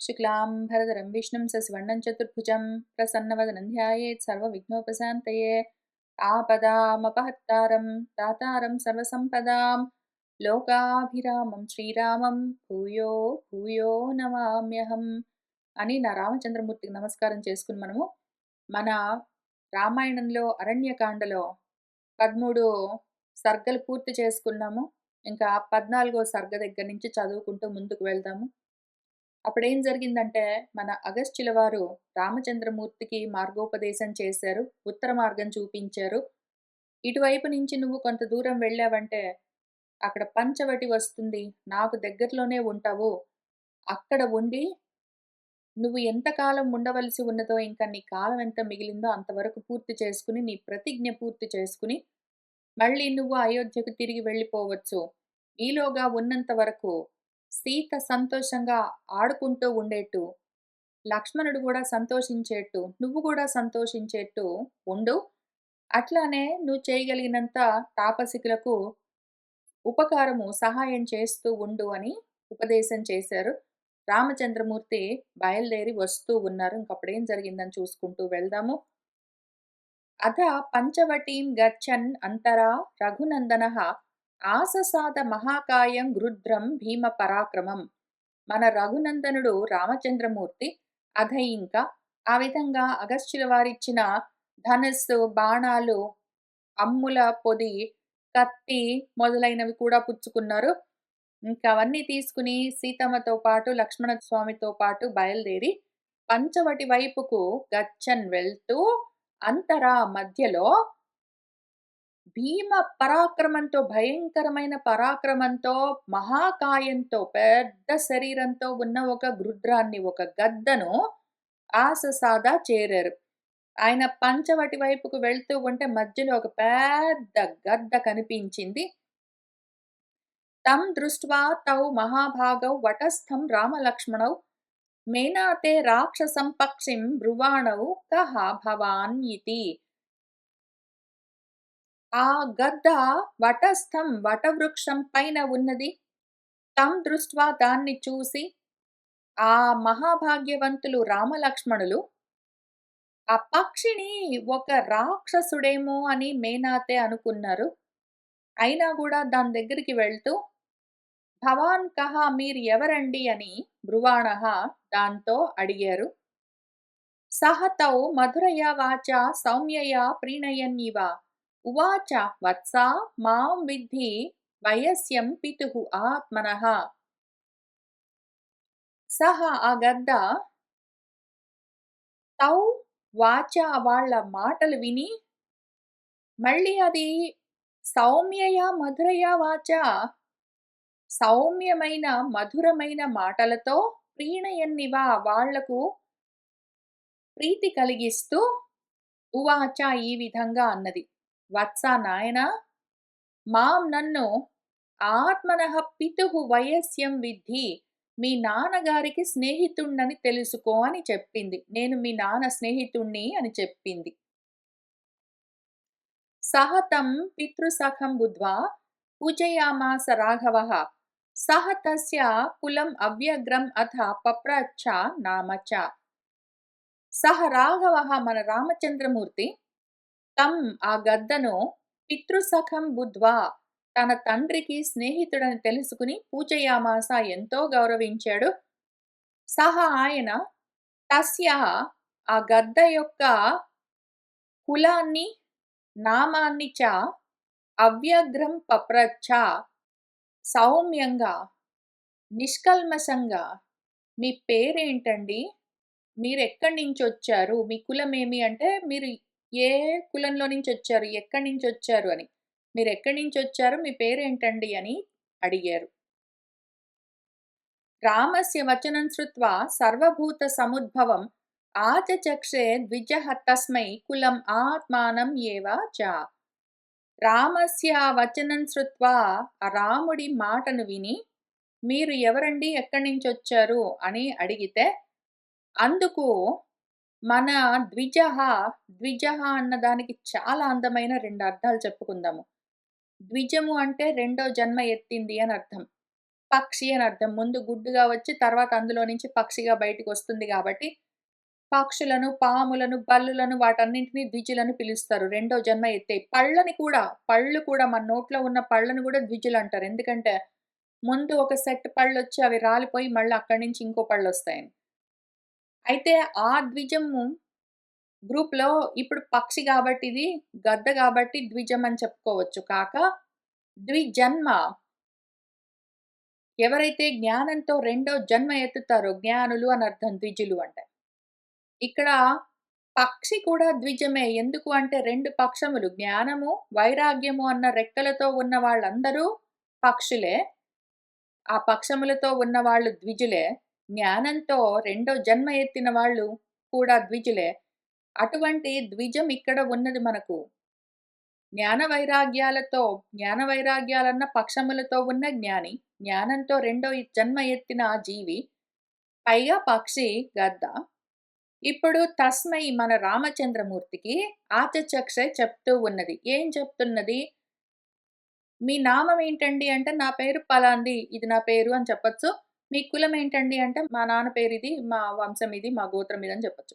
शुक्लाम्भरधरं विष्णुं सशिवर्णं चतुर्भुजं प्रसन्नवदनं ध्यायेत् सर्वविघ्नोपशान्तये। आपदामपहत्तारं दातारं सर्वसम्पदां लोकाभिरामं श्रीरामं భూయో భూయో నమామ్యహం అని నా రామచంద్రమూర్తికి నమస్కారం చేసుకుని మన రామాయణంలో అరణ్యకాండలో 13 సర్గలు పూర్తి చేసుకున్నాము. ఇంకా 14వ సర్గ దగ్గర నుంచి చదువుకుంటూ ముందుకు వెళ్దాము. అప్పుడేం జరిగిందంటే, మన అగస్త్యుల వారు రామచంద్రమూర్తికి మార్గోపదేశం చేశారు. ఉత్తర మార్గం చూపించారు. ఇటువైపు నుంచి నువ్వు కొంత దూరం వెళ్ళావంటే, అక్కడ పంచవటి వస్తుంది. నాకు దగ్గరలోనే ఉంటావు. అక్కడ ఉండి నువ్వు ఎంతకాలం ఉండవలసి ఉన్నదో, ఇంకా నీ కాలం ఎంత మిగిలిందో అంతవరకు పూర్తి చేసుకుని, నీ ప్రతిజ్ఞ పూర్తి చేసుకుని, మళ్ళీ నువ్వు అయోధ్యకు తిరిగి వెళ్ళిపోవచ్చు. ఈలోగా ఉన్నంత వరకు సీత సంతోషంగా ఆడుకుంటూ ఉండేట్టు, లక్ష్మణుడు కూడా సంతోషించేట్టు, నువ్వు కూడా సంతోషించేట్టు ఉండు. అట్లానే నువ్వు చేయగలిగినంత తాపసికులకు సహాయం చేస్తూ ఉండు అని ఉపదేశం చేశారు. రామచంద్రమూర్తి బయలుదేరి వస్తూ ఉన్నారు. ఇంకప్పుడేం జరిగిందని చూసుకుంటూ వెళ్దాము. అథ పంచవటీం గచ్చన్ అంతరా రఘునందనః ఆససాద మహాకాయం గృధ్రం భీమ పరాక్రమం. మన రఘునందనుడు రామచంద్రమూర్తి ఇంకా ఆ విధంగా అగస్త్యుల వారిచ్చిన ధనస్సు, బాణాలు, అమ్ముల పొది, కత్తి మొదలైనవి కూడా పుచ్చుకున్నారు. ఇంకా అవన్నీ తీసుకుని సీతమ్మతో పాటు లక్ష్మణ స్వామితో పాటు బయలుదేరి పంచవటి వైపుకు గచ్చన్ వెళ్తూ అంతరా మధ్యలో భీమ పరాక్రమంతో, భయంకరమైన పరాక్రమంతో, మహాకాయంతో, పెద్ద శరీరంతో ఉన్న ఒక గృధ్రాన్ని, ఒక గద్దను ఆససాద చేరారు. ఆయన పంచవటి వైపుకు వెళ్తూ ఉంటే మధ్యలో ఒక పెద్ద గద్ద కనిపించింది. తం దృష్ట్వా తౌ మహాభాగౌ వటస్థం రామలక్ష్మణౌ మేనాతే రాక్షసం పక్షిం బ్రువాణౌ కహ భవాన్ ఇతి. ఆ గద్ద వటస్థం, వటవృక్షం పైన ఉన్నది. తం దృష్ట్వా దాన్ని చూసి ఆ మహాభాగ్యవంతులు రామలక్ష్మణులు ఆ పక్షిని ఒక రాక్షసుడేమో అని మేనాతే అనుకున్నారు. అయినా కూడా దాని దగ్గరికి వెళ్తూ భవాన్ కహ, మీరు ఎవరండి అని బ్రువాణః దాంతో అడిగారు. సహ తౌ మధురయా వాచా సౌమ్యయా ప్రీణయన్నివ ఉవాచ వత్సా మాం విద్ధి వయస్యం పితుః ఆత్మనః. సహ ఆ గద్ద తౌ వాచ వాళ్ళ మాటలు విని మళ్ళీ అది సౌమ్యయ మధురయ వాచ, సౌమ్యమైన మధురమైన మాటలతో ప్రీణయన్నివ వాళ్లకు ప్రీతి కలిగిస్తూ ఉవాచ ఈ విధంగా అన్నది. వత్స నాయనా, మాం నన్ను ఆత్మనః పితుః వయస్యం విద్ధి, మీ నాన్నగారికి స్నేహితుణ్ణని తెలుసుకో అని చెప్పింది. నేను మీ నాన్న స్నేహితుణ్ణి అని చెప్పింది. సహ తం పితృసఖం బుద్ధ్వా పూజయామాస రాఘవః సహ తస్య కులం అవ్యగ్రం అథ పప్రచ్ఛ నామ చ. సహ రాఘవః మన రామచంద్రమూర్తి తం ఆ గద్దను పితృసఖం బుద్ధ్వా తన తండ్రికి స్నేహితుడని తెలుసుకుని పూజయామాస ఎంతో గౌరవించాడు. సహ ఆయన తస్య ఆ గద్ద యొక్క కులాన్ని, నామాన్ని చ అవ్యగ్రం పప్రచ్ఛ సౌమ్యంగా, నిష్కల్మషంగా, మీ పేరేంటండి, మీరెక్కడి నుంచి వచ్చారు, మీ కులమేమి అంటే మీరు ఏ కులంలో నుంచి వచ్చారు, ఎక్కడి నుంచి వచ్చారు అని, మీరు ఎక్కడి నుంచి వచ్చారు, మీ పేరేంటండి అని అడిగారు. రామస్య వచనం శ్రుత్వా సర్వభూత సముద్భవం ఆచచక్షే ద్విజః తస్మై కులం ఆత్మానం ఏవ చ. రామస్య వచనం శ్రుత్వా, ఆ రాముడి మాటను విని మీరు ఎవరండి, ఎక్కడి నుంచి వచ్చారు అని అడిగితే అందుకు మన ద్విజః, ద్విజః అన్న దానికి చాలా అందమైన 2 అర్థాలు చెప్పుకుందాము. ద్విజము అంటే రెండో జన్మ ఎత్తింది అని అర్థం. పక్షి అని అర్థం. ముందు గుడ్డుగా వచ్చి తర్వాత అందులో నుంచి పక్షిగా బయటికొస్తుంది గాబట్టి, పక్షులను, పాములను, బల్లులను వాటన్నింటిని ద్విజులని పిలుస్తారు. రెండో జన్మ ఎత్తే. పళ్ళు కూడా మన నోట్లో ఉన్న పళ్ళను గూడా ద్విజులంటారు. ఎందుకంటే, ముందు ఒక సెట్ పళ్ళొచ్చి అవి రాలిపోయి మళ్ళీ అక్కడి నుంచి ఇంకో పళ్ళొస్తాయని. అయితే ఆ ద్విజము గ్రూప్‌లో ఇప్పుడు పక్షి గాబట్టి ఇది, గద్ద గాబట్టి ద్విజం అని చెప్పుకోవచ్చు. ద్విజన్మ ఎవరైతే జ్ఞానంతో రెండో జన్మ ఎత్తుతారో జ్ఞానులు అని అర్థం ద్విజులు అంటే. ఇక్కడ పక్షి కూడా ద్విజమే. ఎందుకు అంటే 2 పక్షములు జ్ఞానము, వైరాగ్యము అన్న రెక్కలతో ఉన్న వాళ్ళందరూ పక్షులే. ఆ పక్షములతో ఉన్నవాళ్ళు ద్విజులే. జ్ఞానంతో రెండో జన్మ ఎత్తిన వాళ్ళు కూడా ద్విజులే. అటువంటి ద్విజం ఇక్కడ ఉన్నది మనకు. జ్ఞాన వైరాగ్యాలన్న పక్షములతో ఉన్న జ్ఞాని. జ్ఞానంతో రెండో జన్మ ఎత్తిన జీవి. పైగా పక్షి, గద్ద. ఇప్పుడు తస్మై మన రామచంద్రమూర్తికి ఆచచక్షే చెప్తూ ఉన్నది. ఏం చెప్తున్నది? మీ నామం ఏంటండి అంటే, నా పేరు పలాంది. ఇది నా పేరు అని చెప్పొచ్చు. మీ కులం ఏంటండి అంటే, మా నాన్న పేరిది, మా వంశం ఇది, మా గోత్రం ఇదని చెప్పొచ్చు.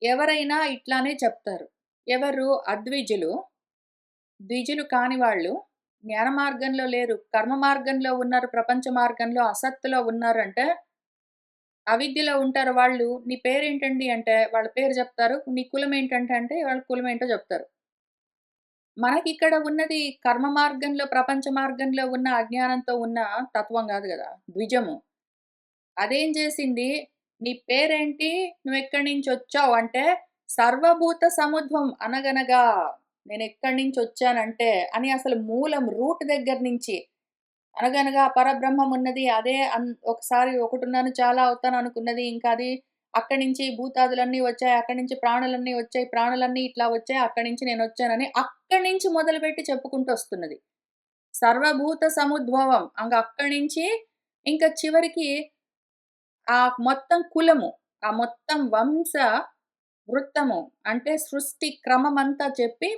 ఎవరైనా ఇట్లానే చెప్తారు. ఎవరు? అద్విజులు. ద్విజులు కాని వాళ్ళు జ్ఞాన మార్గంలో లేరు. కర్మ మార్గంలో ఉన్నారు. ప్రపంచ మార్గంలో అసత్తులో ఉన్నారంటే, అవిద్యలో ఉంటారు వాళ్ళు. నీ పేరేంటండి అంటే, వాళ్ళ పేరు చెప్తారు. నీ కులం ఏంటంటే అంటే, వాళ్ళ కులం ఏంటో చెప్తారు. మనకిక్కడ ఉన్నది కర్మ మార్గంలో, ప్రపంచ మార్గంలో ఉన్న అజ్ఞానంతో ఉన్న తత్వం గాదు గదా! ద్విజము. అదేం జేసింది, నీ పేరేంటి? నువ్వెక్కడి నుంచొచ్చావు? అంటే, సర్వభూత సముద్భవం అనగనగా నేనెక్కడి నుంచొచ్చానంటే అని అసలు మూలం రూట్ దగ్గర నుంచి అనగనగా పరబ్రహ్మం ఉన్నది. అదే ఒకసారి ఒకటున్నాను చాలా అవుతాననుకున్నది. ఇంకా అది అక్కడి నుంచి భూతాదులన్నీ వచ్చాయి. అక్కడి నుంచి ప్రాణులన్నీ వచ్చాయి. ప్రాణులన్నీ ఇట్లా వచ్చాయి. అక్కడి నుంచి నేనొచ్చానని అక్కడి నుంచి మొదలుపెట్టి చెప్పుకుంటూ వస్తున్నది. సర్వభూత సముద్భవం. అక్కడి నుంచి ఇంకా చివరికి ఆ మొత్తం కులము, ఆ మొత్తం వంశ వృత్తము అంటే సృష్టి క్రమమంతా చెప్పి,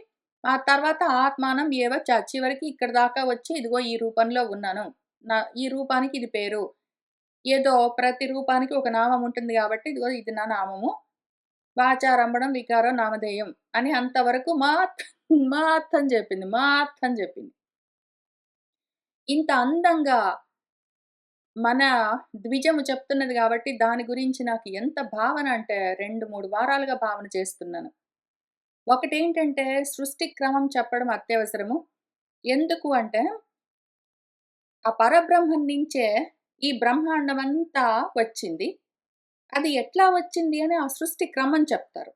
ఆ తర్వాత ఆత్మానం ఏవ చివరికి ఇక్కడి దాకా వచ్చి ఇదిగో ఈ రూపంలో ఉన్నాను. ఈ రూపానికి ఇది పేరు. ఏదో ప్రతి రూపానికి ఒక నామం ఉంటుంది గాబట్టి, ఇదిగో ఇది నా నామము. వాచారంభణం వికారం నామధేయం అని అంతవరకు మాత్ అని జెప్పింది. మాత్ అని జెప్పింది. ఇంత అందంగా మన ద్విజము చెప్తున్నది గాబట్టి, దాని గురించి నాకు ఎంత భావన అంటే 2, 3 వారాలుగా భావన చేస్తున్నాను. ఒకటేంటంటే సృష్టి క్రమం చెప్పడం అత్యవసరము. ఎందుకు అంటే, ఆ పరబ్రహ్మం నుంచే ఈ బ్రహ్మాండమంతా వచ్చింది. అది ఎట్లా వచ్చింది అని ఆ సృష్టి క్రమం చెప్తారు.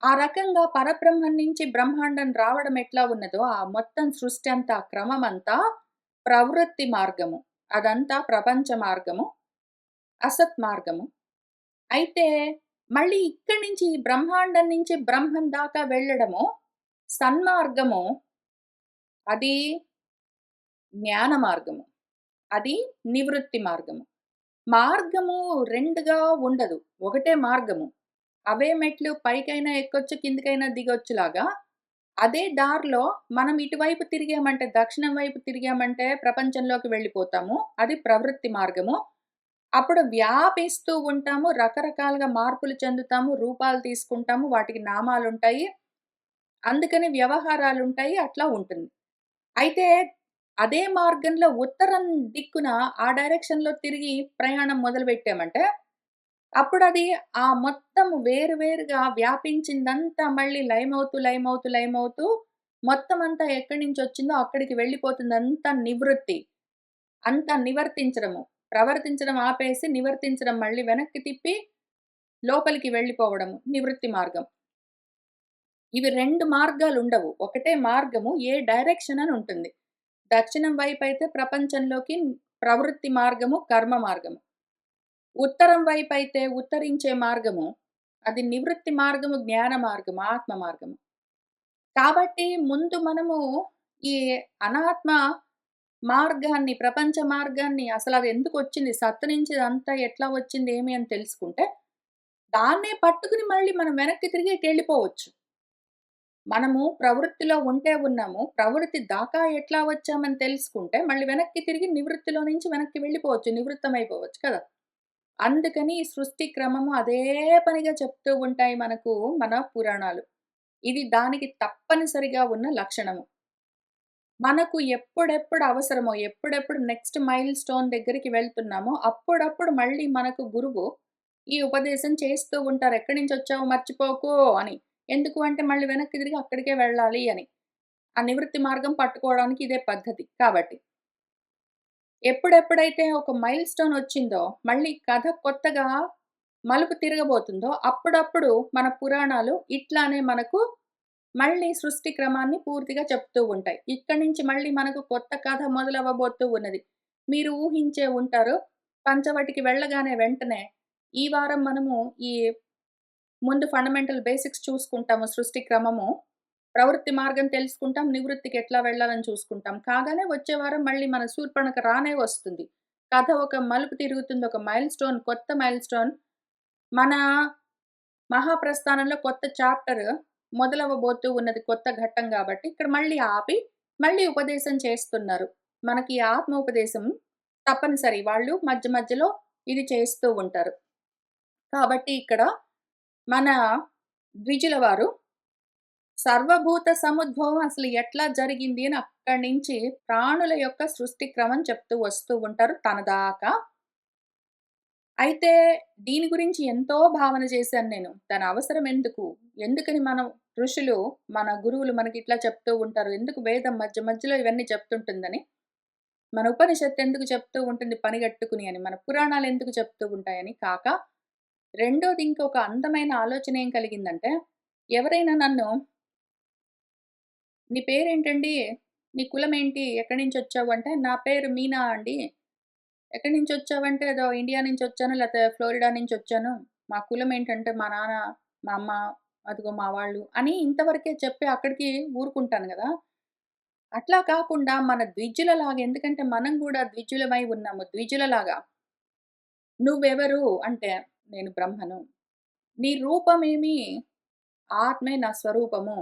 ఆ రకంగా పరబ్రహ్మం నుంచి బ్రహ్మాండం రావడం ఎట్లా ఉన్నదో, ఆ మొత్తం సృష్టి అంతా క్రమమంతా ప్రవృత్తి మార్గము. అదంతా ప్రపంచ మార్గము, అసత్ మార్గము. అయితే మళ్ళీ ఇక్కడి నుంచి ఈ బ్రహ్మాండం నుంచి బ్రహ్మం దాకా వెళ్ళడము సన్మార్గము. అది జ్ఞాన మార్గము. అది నివృత్తి మార్గము. మార్గము 2గా ఉండదు. ఒకటే మార్గము. అవే మెట్లు పైకైనా ఎక్కొచ్చు, కిందకైనా దిగొచ్చులాగా అదే దారిలో మనం ఇటువైపు తిరిగామంటే, దక్షిణం వైపు తిరిగామంటే ప్రపంచంలోకి వెళ్ళిపోతాము. అది ప్రవృత్తి మార్గము. అప్పుడు వ్యాపిస్తూ ఉంటాము. రకరకాలుగా మార్పులు చెందుతాము. రూపాలు తీసుకుంటాము. వాటికి నామాలుంటాయి. అందుకని వ్యవహారాలుంటాయి. అట్లా ఉంటుంది. అయితే అదే మార్గంలో ఉత్తరం దిక్కున ఆ డైరెక్షన్‌లో తిరిగి ప్రయాణం మొదలుపెట్టామంటే, అప్పుడది ఆ మొత్తం వేరు వేరుగా వ్యాపించిందంతా మళ్ళీ లయమవుతూ మొత్తమంతా ఎక్కడి నుంచొచ్చిందో అక్కడికి వెళ్ళిపోతుంది. అంతా నివృత్తి. అంతా నివర్తించడము. ప్రవర్తించడం ఆపేసి నివర్తించడం మళ్ళీ వెనక్కి తిప్పి లోపలికి వెళ్ళిపోవడము. నివృత్తి మార్గం. ఇవి 2 మార్గాలుండవు. ఒకటే మార్గము. ఏ డైరెక్షన్ అని ఉంటుంది. దక్షిణం వైపయితే ప్రపంచంలోకి ప్రవృత్తి మార్గము, కర్మ మార్గము. ఉత్తరం వైపయితే ఉత్తరించే మార్గము. అది నివృత్తి మార్గము, జ్ఞాన మార్గము, ఆత్మ మార్గము. కాబట్టి ముందు మనము ఈ అనాత్మ మార్గాన్ని, ప్రపంచ మార్గాన్ని అసలది ఎందుకొచ్చింది? సత్తు నుంచి ఇదంతా ఎట్లా వచ్చింది? ఏమి అని తెలుసుకుంటే, దాన్నే పట్టుకుని మళ్ళీ మనం వెనక్కి తిరిగి ఇటెళ్ళిపోవచ్చు. మనము ప్రవృత్తిలో ఉంటే ఉన్నాము. ప్రవృత్తి దాకా ఎట్లా వచ్చామని తెలుసుకుంటే, మళ్ళీ వెనక్కి తిరిగి నివృత్తిలో నుంచి వెనక్కి వెళ్ళిపోవచ్చు. నివృత్తమైపోవచ్చు కదా! అందుకని ఈ సృష్టి క్రమము అదే పనిగా చెప్తూ ఉంటాయి మనకు మన పురాణాలు. ఇది దానికి తప్పనిసరిగా ఉన్న లక్షణము. మనకు ఎప్పుడెప్పుడు అవసరమో, ఎప్పుడెప్పుడు నెక్స్ట్ మైల్ స్టోన్ దగ్గరికి వెళ్తున్నామో, అప్పుడప్పుడు మళ్ళీ మనకు గురువు ఈ ఉపదేశం చేస్తూ ఉంటారు. "ఎక్కడి నుంచొచ్చావో మర్చిపోకు" అని. ఎందుకు అంటే మళ్ళీ వెనక్కి తిరిగి అక్కడికే వెళ్ళాలి అని. ఆ నివృత్తి మార్గం పట్టుకోవడానికి ఇదే పద్ధతి కాబట్టి. ఎప్పుడెప్పుడైతే ఒక మైల్ స్టోన్ వచ్చిందో, మళ్ళీ కథ కొత్తగా మలుపు తిరగబోతుందో, అప్పుడప్పుడు మన పురాణాలు ఇట్లానే మనకు మళ్ళీ సృష్టి క్రమాన్ని పూర్తిగా చెప్తూ ఉంటాయి. ఇక్కడి నుంచి మళ్ళీ మనకు కొత్త కథ మొదలవ్వబోతూ ఉన్నది. మీరు ఊహించే ఉంటారు. పంచవటికి వెళ్ళగానే వెంటనే ఈ వారం మనము ఈ ముందు ఫండమెంటల్ బేసిక్స్ చూసుకుంటాము సృష్టి క్రమము. ప్రవృత్తి మార్గం తెలుసుకుంటాం. నివృత్తికి ఎట్లా వెళ్ళాలని చూసుకుంటాం. కాగానే వచ్చే వారం మళ్ళీ మన శూర్పణఖ రానే వస్తుంది. కథ ఒక మలుపు తిరుగుతుంది. ఒక మైల్ స్టోన్, కొత్త మైల్ స్టోన్ మన మహాప్రస్థానంలో కొత్త చాప్టర్ మొదలవ్వబోతూ ఉన్నది. కొత్త ఘట్టం గాబట్టి, ఇక్కడ మళ్ళీ ఆపి, మళ్ళీ ఉపదేశం చేస్తున్నారు. మనకి ఈ ఆత్మోపదేశం తప్పనిసరి. వాళ్ళు మధ్య మధ్యలో ఇది చేస్తూ ఉంటారు. కాబట్టి ఇక్కడ మన ద్విజుల వారు సర్వభూత సముద్భవం అసలు ఎట్లా జరిగింది అని అక్కడి నుంచి ప్రాణుల యొక్క సృష్టి క్రమం చెప్తూ వస్తూ ఉంటారు తన దాకా. అయితే దీని గురించి ఎంతో భావన చేశాను నేను. దాని అవసరం ఎందుకు? ఎందుకని మనం ఋషులు, మన గురువులు మనకిట్లా చెప్తూ ఉంటారు. ఎందుకు వేదం మధ్య మధ్యలో ఇవన్నీ చెప్తుంటుందని. మన ఉపనిషత్తు ఎందుకు చెప్తూ ఉంటుంది పనిగట్టుకుని అని. మన పురాణాలు ఎందుకు చెప్తూ ఉంటాయని. కాక రెండోది ఇంకొక అందమైన ఆలోచన ఏం కలిగిందంటే, ఎవరైనా నన్ను "నీ పేరేంటండి? నీ కులమేంటి? ఎక్కడి నుంచొచ్చావు?" అంటే, "నా పేరు మీనా అండి." ఎక్కడి నుంచొచ్చావంటే, ఏదో ఇండియా నుంచొచ్చాను, లేతే ఫ్లోరిడా నుంచొచ్చాను. మా కులం ఏంటంటే, మా నాన్న, మా అమ్మ, అదిగో మా వాళ్ళు అని ఇంతవరకే చెప్పి అక్కడికి ఊరుకుంటాను గదా! అట్లా కాకుండా మన ద్విజులలాగా ఎందుకంటే మనం గూడా ద్విజులమై ఉన్నాము. ద్విజులలాగా "నువ్వెవరు?" అంటే, "నేను బ్రహ్మను." "నీ రూపమేమి?" "ఆత్మే నా స్వరూపము."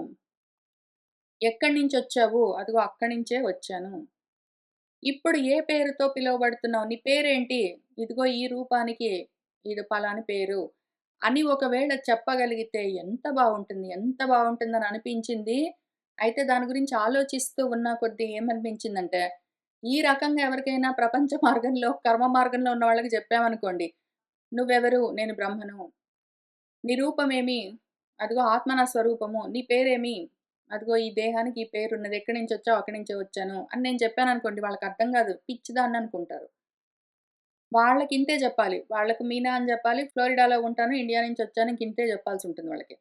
"ఎక్కడి నుంచొచ్చావు?" "అదిగో అక్కడి నుంచే వచ్చాను." ఇప్పుడు ఏ పేరుతో పిలువబడుతున్నావు? నీ పేరేంటి? ఇదిగో ఈ రూపానికి ఇది పలాని పేరు. అని ఒకవేళ చెప్పగలిగితే ఎంత బావుంటుంది. ఎంత బావుంటుందని అనిపించింది. అయితే దాని గురించి ఆలోచిస్తూ ఉన్న కొద్దీ ఏమనిపించిందంటే, ఈ రకంగా ఎవరికైనా ప్రపంచ మార్గంలో, కర్మ మార్గంలో ఉన్న వాళ్ళకి చెప్పామనుకోండి. "నువ్వెవరు? నేను బ్రహ్మను." "నీ రూపమేమి?" "అదిగో ఆత్మ నా స్వరూపము." "నీ పేరేమి?" "అదిగో ఈ దేహానికి ఈ పేరున్నది. ఎక్కడి నుంచొచ్చావు?" "అక్కడి నుంచే వచ్చాను." అని నేను చెప్పాననుకోండి వాళ్ళకర్థం కాదు. పిచ్చిదాన్ననుకుంటారు. వాళ్ళకింతే జెప్పాలి. వాళ్ళకి మీనా అని జెప్పాలి. ఫ్లోరిడాలో ఉంటాను. ఇండియా నుంచొచ్చాను. ఇంకింతే జెప్పాల్సుంటుంది వాళ్ళకి.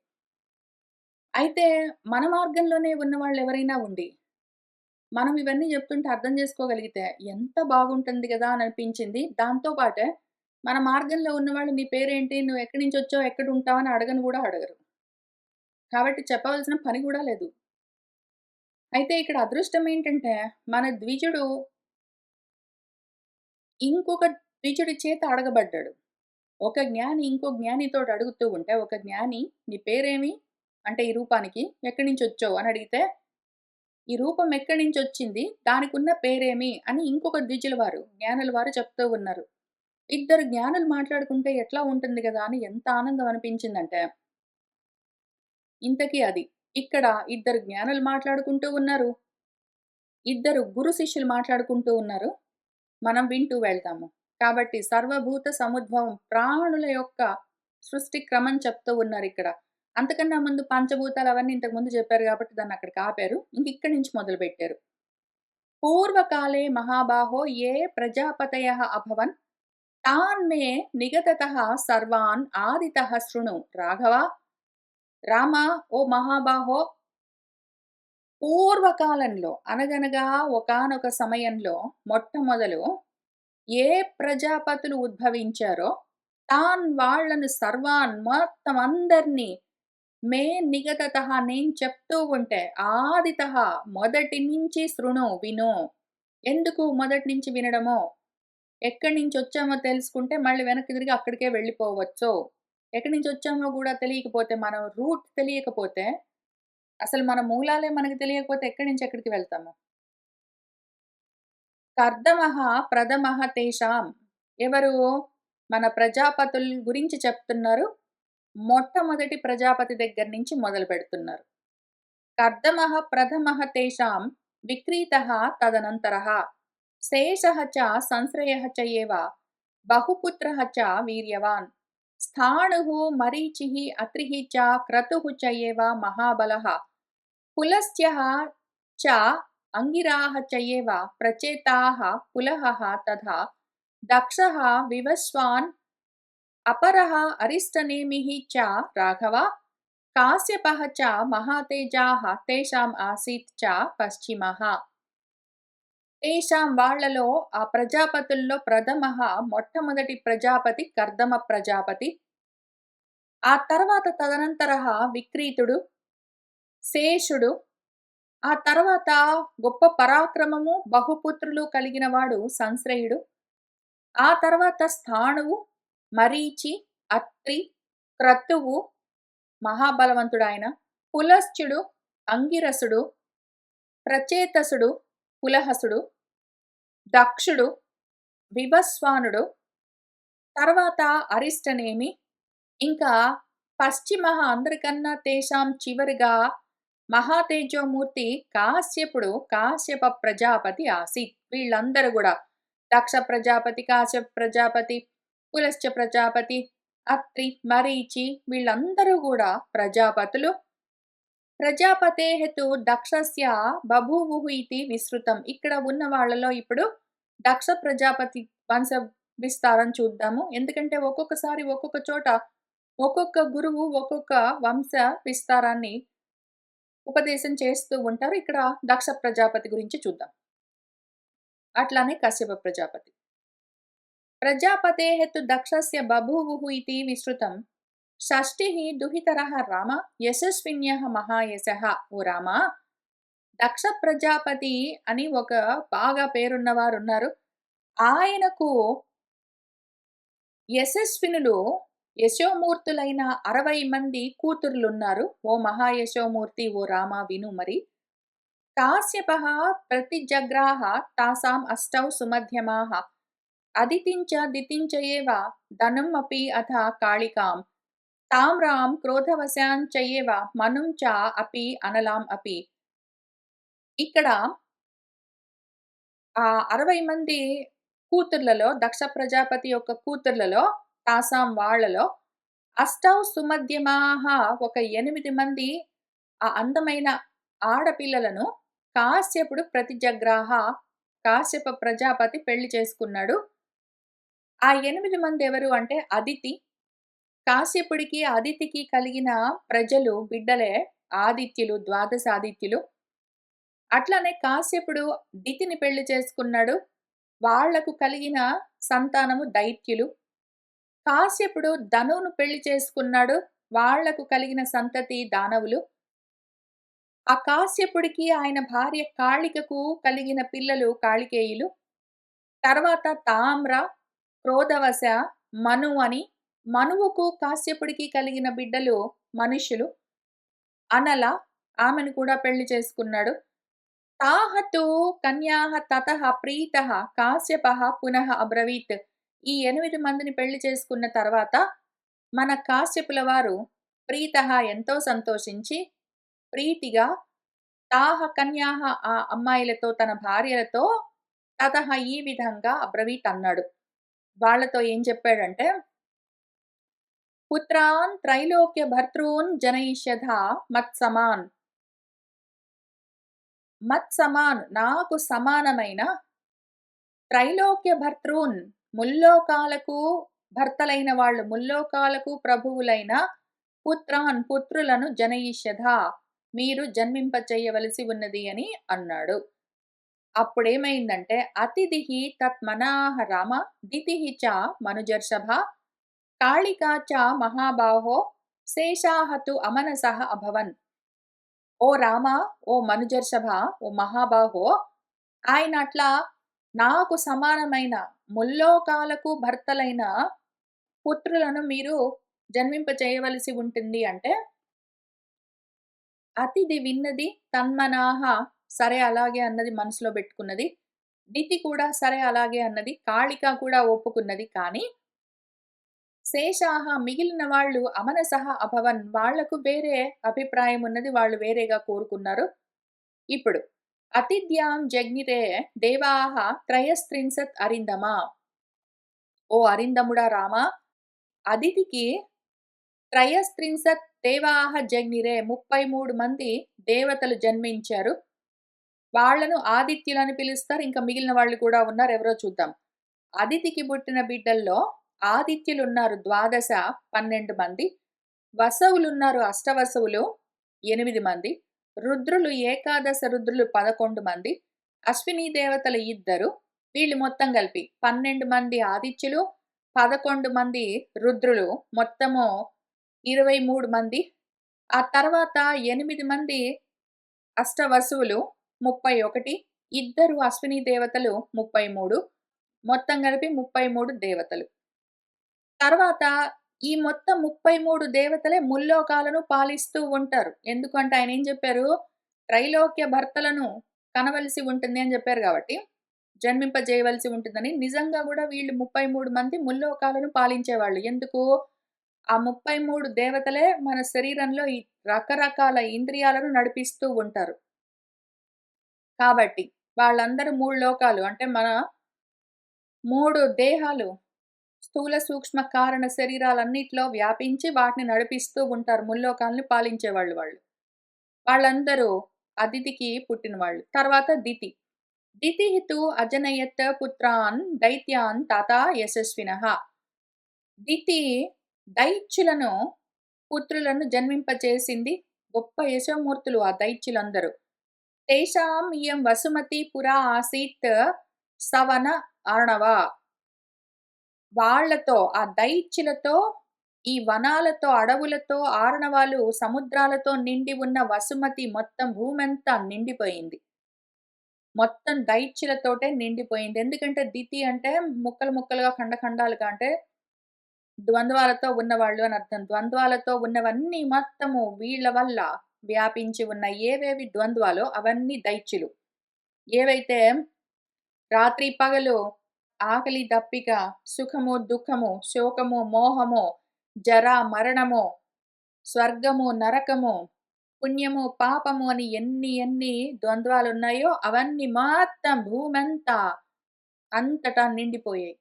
అయితే మన మార్గంలోనే ఉన్నవాళ్ళెవరైనా ఉండి, మనం ఇవన్నీ జెప్తుంటే అర్థం జేసుకోగలిగితే ఎంత బాగుంటుంది గదా! అని అనిపించింది. దాంతో పాటే మన మార్గంలో ఉన్నవాళ్ళు నీ పేరేంటి? నువ్వు ఎక్కడి నుంచొచ్చావు? ఎక్కడుంటావు? అని అడగను గూడా అడగరు. కాబట్టి చెప్పవలసిన పని గూడా లేదు. అయితే ఇక్కడ అదృష్టం ఏంటంటే, మన ద్విజుడు ఇంకొక ద్విజుడి చేత అడగబడ్డాడు. ఒక జ్ఞాని ఇంకో జ్ఞానితోటి అడుగుతూ ఉంటే, ఒక జ్ఞాని "నీ పేరేమి?" అంటే ఈ రూపానికి. "ఎక్కడి నుంచొచ్చావు?" అని అడిగితే, "ఈ రూపం ఎక్కడి నుంచొచ్చింది? దానికున్న పేరేమి?" అని ఇంకొక ద్విజుల వారు, జ్ఞానుల వారు చెప్తూ ఉన్నారు. ఇద్దరు జ్ఞానులు మాట్లాడుకుంటే ఎట్లా ఉంటుంది గదా! అని ఎంత ఆనందం అనిపించిందంటే, ఇంతకీ అది. ఇక్కడ ఇద్దరు జ్ఞానులు మాట్లాడుకుంటూ ఉన్నారు. ఇద్దరు గురు శిష్యులు మాట్లాడుకుంటూ ఉన్నారు. మనం వింటూ వెళ్తాము. కాబట్టి సర్వభూత సముద్భవం ప్రాణుల యొక్క సృష్టి క్రమం చెప్తూ ఉన్నారిక్కడ. అంతకన్నా ముందు పంచభూతాలు అవన్నీ ఇంతకు ముందు చెప్పారు కాబట్టి దాన్నక్కడికి ఆపారు. ఇంకిక్కడి నుంచి మొదలుపెట్టారు. పూర్వకాలే మహాబాహో ఏ ప్రజాపతయః అభవన్ తాన్ మే నిగతతః సర్వాన్ ఆదితః శృణు రాఘవ రామ ఓ మహాబాహో పూర్వకాలంలో అనగనగా ఒకానొక సమయంలో మొట్టమొదలు ఏ ప్రజాపతులు ఉద్భవించారో, వాళ్ళను సర్వాన్ మొత్తం అందరిని మే నిగతతః నేను చెప్తూ ఉంటే, ఆదితః మొదటి నుంచి శృణు విను. ఎందుకు మొదటి నుంచి వినడమో, ఎక్కడి నుంచొచ్చామో తెలుసుకుంటే మళ్ళీ వెనక్కి తిరిగి అక్కడికే వెళ్ళిపోవచ్చు. ఎక్కడి నుంచొచ్చామో గూడా తెలియకపోతే, మనం రూట్ తెలియకపోతే అసలు మన మూలాలే మనకు తెలియకపోతే ఎక్కడి నుంచి ఎక్కడికి వెళ్తాము? కర్దమః ప్రథమః తేషాం. ఎవరు? మన ప్రజాపతుల గురించి చెప్తున్నారు. మొట్టమొదటి ప్రజాపతి దగ్గర నుంచి మొదలుపెడుతున్నారు. కర్దమః ప్రథమః తేషాం విక్రీతः తదనంతరः శేషः చ సంశ్రయः చ ఏవ బహుపుత్రः చ వీర్యవాన్ స్థాణుః మరీచిः అత్రిः చ క్రతుः చ ఏవ మహాబలः పులస్త్యः చ అంగిరాः చ ఏవ ప్రచేతాः పులహः తథా దక్షः వివస్వాన్ अपरः अरिष्टनेमिः च राघव काश्यपः च महातेजाः तेषाम् आसीत् च पश्चिमः తేషాం వాళ్ళలో ఆ ప్రజాపతుల్లో ప్రథమః మొట్టమొదటి ప్రజాపతి కర్దమ ప్రజాపతి. ఆ తర్వాత తదనంతరః విక్రీతుడు, శేషుడు, ఆ తర్వాత గొప్ప పరాక్రమము బహుపుత్రులు కలిగిన వాడు సంశ్రయుడు, ఆ తర్వాత స్థాణువు, మరీచి, అత్రి, క్రతువు మహాబలవంతుడాయన, పులస్త్యుడు, అంగిరసుడు, ప్రచేతసుడు, పులహసుడు, దక్షుడు, వివస్వానుడు, తర్వాత అరిష్టనేమి, ఇంకా పశ్చిమః అందరికన్నా తేషాం చివరిగా మహాతేజోమూర్తి కాశ్యపుడు, కాశ్యప ప్రజాపతి ఆసీత్. వీళ్ళందరూ కూడా దక్ష ప్రజాపతి, కాశ్యప ప్రజాపతి, పులశ్చ ప్రజాపతి, అత్రి, మరీచి వీళ్ళందరూ కూడా ప్రజాపతులు. ప్రజాపతేః తు దక్షస్య బభూవుః ఇతి విస్తృతం. ఇక్కడ ఉన్న వాళ్ళలో ఇప్పుడు దక్ష ప్రజాపతి వంశ విస్తారం చూద్దాము. ఎందుకంటే ఒక్కొక్కసారి ఒక్కొక్క చోట ఒక్కొక్క గురువు ఒక్కొక్క వంశ విస్తారాన్ని ఉపదేశం చేస్తూ ఉంటారు. ఇక్కడ దక్ష ప్రజాపతి గురించి చూద్దాం. అట్లానే కశ్యప ప్రజాపతి. ప్రజాపతేః తు దక్షస్య బభూవుః ఇతి విస్తృతం. షష్ఠిః దుహితరః రామ యశస్విన్యః మహాయశః. ఓ రామ, దక్ష ప్రజాపతి అని ఒక బాగా పేరున్నవారు ఉన్నారు. ఆయనకు యశస్వినులు యశోమూర్తులైన 60 మంది కూతుర్లున్నారు. ఓ మహాయశోమూర్తి, ఓ రామ విను మరి. కాశ్యపః ప్రతిజగ్రాహ తాసాం అష్టౌ సుమధ్యమాః అదితించ దితించ ఏవ ధనుం అపి అథ కాళికాం తామ్రాం క్రోధవశాం చ ఏవ మనుం చ అపి అనలాం అపి. ఇక్కడ ఆ 60 మంది కూతుర్లలో, దక్ష ప్రజాపతి యొక్క కూతుర్లలో, తాసాం వాళ్ళలో అష్టౌ సుమధ్యమాః ఒక 8 మంది ఆ అందమైన ఆడపిల్లలను కాశ్యపుడు ప్రతిజగ్రాహ, కాశ్యప ప్రజాపతి పెళ్లి చేసుకున్నాడు. ఆ 8 మంది ఎవరు అంటే అదితి. కాశ్యపుడికి అదితికి కలిగిన ప్రజలు బిడ్డలే ఆదిత్యులు, ద్వాదశాదిత్యులు. అట్లనే కాశ్యపుడు దితిని పెళ్లి చేసుకున్నాడు. వాళ్లకు కలిగిన సంతానము దైత్యులు. కాశ్యపుడు ధనువును పెళ్లి చేసుకున్నాడు. వాళ్లకు కలిగిన సంతతి దానవులు. ఆ కాశ్యపుడికి ఆయన భార్య కాళికకు కలిగిన పిల్లలు కాళికేయులు. తర్వాత తామ్ర, క్రోధవశ, మను అని మనువుకు కాశ్యపుడికి కలిగిన బిడ్డలు మనుష్యులు. అనల, ఆమెను కూడా పెళ్లి చేసుకున్నాడు. తాః తు కన్యాః తతః ప్రీతః కాశ్యపః పునః అబ్రవీత్. ఈ 8 మందిని పెళ్లి చేసుకున్న తర్వాత మన కాశ్యపుల వారు ప్రీతః ఎంతో సంతోషించి, ప్రీతిగా తాః కన్యాః ఆ అమ్మాయిలతో, తన భార్యలతో తతః ఈ విధంగా అబ్రవీత్ అన్నాడు. వాళ్ళతో ఏం చెప్పాడంటే, పుత్రాన్ త్రైలోక్య భర్తॄన్ జనయిష్యథా మత్సమాన్. మత్సమాన్ నాకు సమానమైన త్రైలోక్య భర్తॄన్ ముల్లోకాలకు భర్తలైన వాళ్ళు, ముల్లోకాలకు ప్రభువులైన పుత్రాన్ పుత్రులను జనయిష్యథా మీరు జన్మింపచేయవలసి ఉన్నది అని అన్నాడు. అప్పుడేమైందంటే అతిథిః తత్మనాః రామ దితిః చ మనుజర్షభ కాళికా చ మహాబాహో శేషాః తు అమనసః అభవన్. ఓ రామ, ఓ మనుజర్షభ, ఓ మహాబాహో, ఆయన అట్లా నాకు సమానమైన ముల్లోకాలకు భర్తలైన పుత్రులను మీరు జన్మింప చేయవలసి ఉంటుంది అంటే అతిథి విన్నది తన్మనాహ సరే అలాగే అన్నది మనసులో పెట్టుకున్నది. దితి కూడా సరే అలాగే అన్నది. కాళిక కూడా ఒప్పుకున్నది. కానీ శేషాహ మిగిలిన వాళ్ళు అమనసః అభవన్ వాళ్లకు వేరే అభిప్రాయం ఉన్నది. వాళ్ళు వేరేగా కోరుకున్నారు. ఇప్పుడు అతిథ్యాం జగ్నిరే దేవాః త్రయస్త్రింశత్ అరిందమా. ఓ అరిందముడా రామా! అదితికి త్రయస్త్రింశత్ దేవాః జగ్నిరే 33 మంది దేవతలు జన్మించారు. వాళ్ళను ఆదిత్యులని పిలుస్తారు. ఇంకా మిగిలిన వాళ్ళు కూడా ఉన్నారు. ఎవరో చూద్దాం. అదితికి పుట్టిన బిడ్డల్లో ఆదిత్యులున్నారు 12 మంది. వసవులున్నారు అష్టవసవులు 8 మంది. రుద్రులు ఏకాదశ రుద్రులు 11 మంది. అశ్వినీ దేవతలు 2. వీళ్ళు మొత్తం కలిపి 12 మంది ఆదిత్యులు, 11 మంది రుద్రులు మొత్తము 23 మంది. ఆ తర్వాత 8 మంది అష్టవసువులు 31, 2 అశ్వినీ దేవతలు 33, మొత్తం కలిపి 33 దేవతలు. తర్వాత ఈ మొత్తం 33 దేవతలే ముల్లోకాలను పాలిస్తూ ఉంటారు. ఎందుకంటే ఆయన ఏం చెప్పారు? త్రైలోక్య భర్తలను కనవలసి ఉంటుంది అని చెప్పారు కాబట్టి, జన్మింపజేయవలసి ఉంటుందని. నిజంగా గూడా వీళ్ళు 33 మంది ముల్లోకాలను పాలించేవాళ్ళు. ఎందుకు? ఆ 33 దేవతలే మన శరీరంలో ఈ రకరకాల ఇంద్రియాలను నడిపిస్తూ ఉంటారు. కాబట్టి వాళ్ళందరూ 3 లోకాలు అంటే మన 3 దేహాలు స్థూల, సూక్ష్మ, కారణ శరీరాలన్నిట్లో వ్యాపించి వాటిని నడిపిస్తూ ఉంటారు. ముల్లోకాల్ని పాలించేవాళ్ళు వాళ్ళు. వాళ్ళందరూ అదితికి పుట్టినవాళ్ళు. తర్వాత దితి. దితిః తు అజనయత్ పుత్రాన్ దైత్యాన్ తథా యశస్వినః. దితి దైత్యులను పుత్రులను జన్మింపచేసింది. గొప్ప యశోమూర్తులు ఆ దైత్యులందరూ. తేషాం ఇయం వసుమతి పురా ఆసీత్ సవన అర్ణవ. వాళ్ళతో ఆ దైత్యులతో ఈ వనాలతో, అడవులతో, ఆర్ణవాలు, సముద్రాలతో నిండి ఉన్న వసుమతి మొత్తం భూమంతా నిండిపోయింది. మొత్తం దైత్యులతోటే నిండిపోయింది. ఎందుకంటే దితి అంటే ముక్కలు ముక్కలుగా, ఖండాలుగా అంటే ద్వంద్వాలతో ఉన్నవాళ్ళు అని అర్థం. ద్వంద్వాలతో ఉన్నవన్నీ మొత్తము వీళ్ళ వల్ల వ్యాపించి ఉన్న ఏవేవి ద్వంద్వాలో అవన్నీ దైత్యులు. ఏవైతే రాత్రి పగలు ఆకలి దప్పిక, సుఖము దుఃఖము, శోకము మోహము, జర మరణము, స్వర్గము నరకము, పుణ్యము పాపము అని ఎన్ని ద్వంద్వాలున్నాయో అవన్నీ మొత్తం భూమంతా అంతటా నిండిపోయాయి.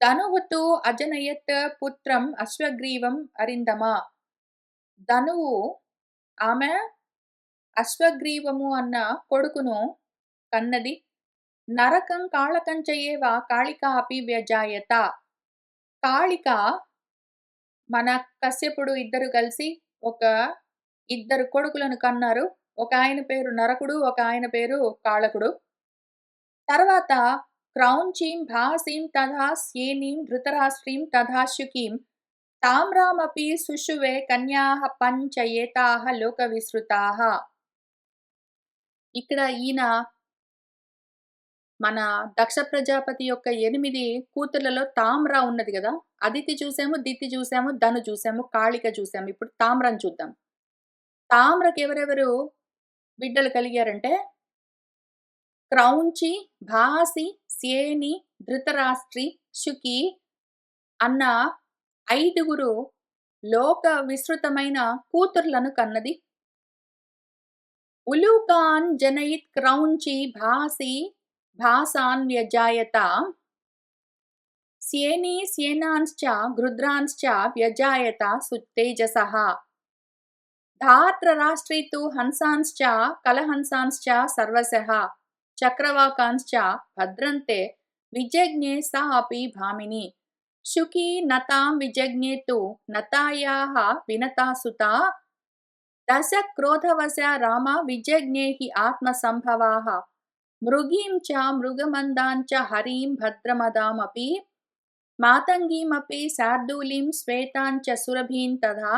ధనువుతు అజనయత్ పుత్రం అశ్వగ్రీవం అరిందమా. ధనువు ఆమె అశ్వగ్రీవము అన్న కొడుకును కన్నది. నరకం కాళకం చయేవ కాళికా అపి వ్యజాయత. కాళిక మన కశ్యపుడు ఇద్దరు కలిసి ఒక ఇద్దరు కొడుకులను కన్నారు. ఒక ఆయన పేరు నరకుడు, ఒక ఆయన పేరు కాళకుడు. తర్వాత క్రౌంచీం భాసీం తథా స్యేనీం ధృతరాష్ట్రీం తథా శుకీం తామ్రామపి సుషువే కన్యాః పంచ ఏతాః లోక విసృతాః. ఇక్కడ ఈయన మన దక్ష ప్రజాపతి యొక్క 8 కూతుర్లలో తామ్ర ఉన్నది గదా! అదితి చూసాము, దితి చూసాము, ధను చూసాము, కాళిక చూసాము. ఇప్పుడు తామ్రను చూద్దాం. తామ్రకి ఎవరెవరు బిడ్డలు కలిగారంటే క్రౌంచి, భాసి, స్యేని, ధృతరాష్ట్రి, శుకి అన్న 5 లోక విస్తృతమైన కూతుర్లను కన్నది. ఉలూకాన్ జనయిత్ క్రౌంచి భాసి భాసాన్ వ్యజాయత. స్యేని స్యేనాంశ్చ గృధ్రాంశ్చ వ్యజాయత సుతేజసః. ధార్తరాష్ట్రీ తు హంసాంశ్చ కలహంసాంశ్చ సర్వశః. చక్రవాకాంశ్చ భద్రంతే విజజ్ఞే సా అపి భామిని. శుకి నతాం విజజ్ఞే తు నతాయాః వినతా సుతా. దశ క్రోధవశ రామ విజజ్ఞే హి ఆత్మసంభవాః. మృగీం చ మృగమందాం చ హరీం భద్రమదామపి. మాతంగీమపి శార్దూలీం శ్వేతాం చ సురభీం తథా.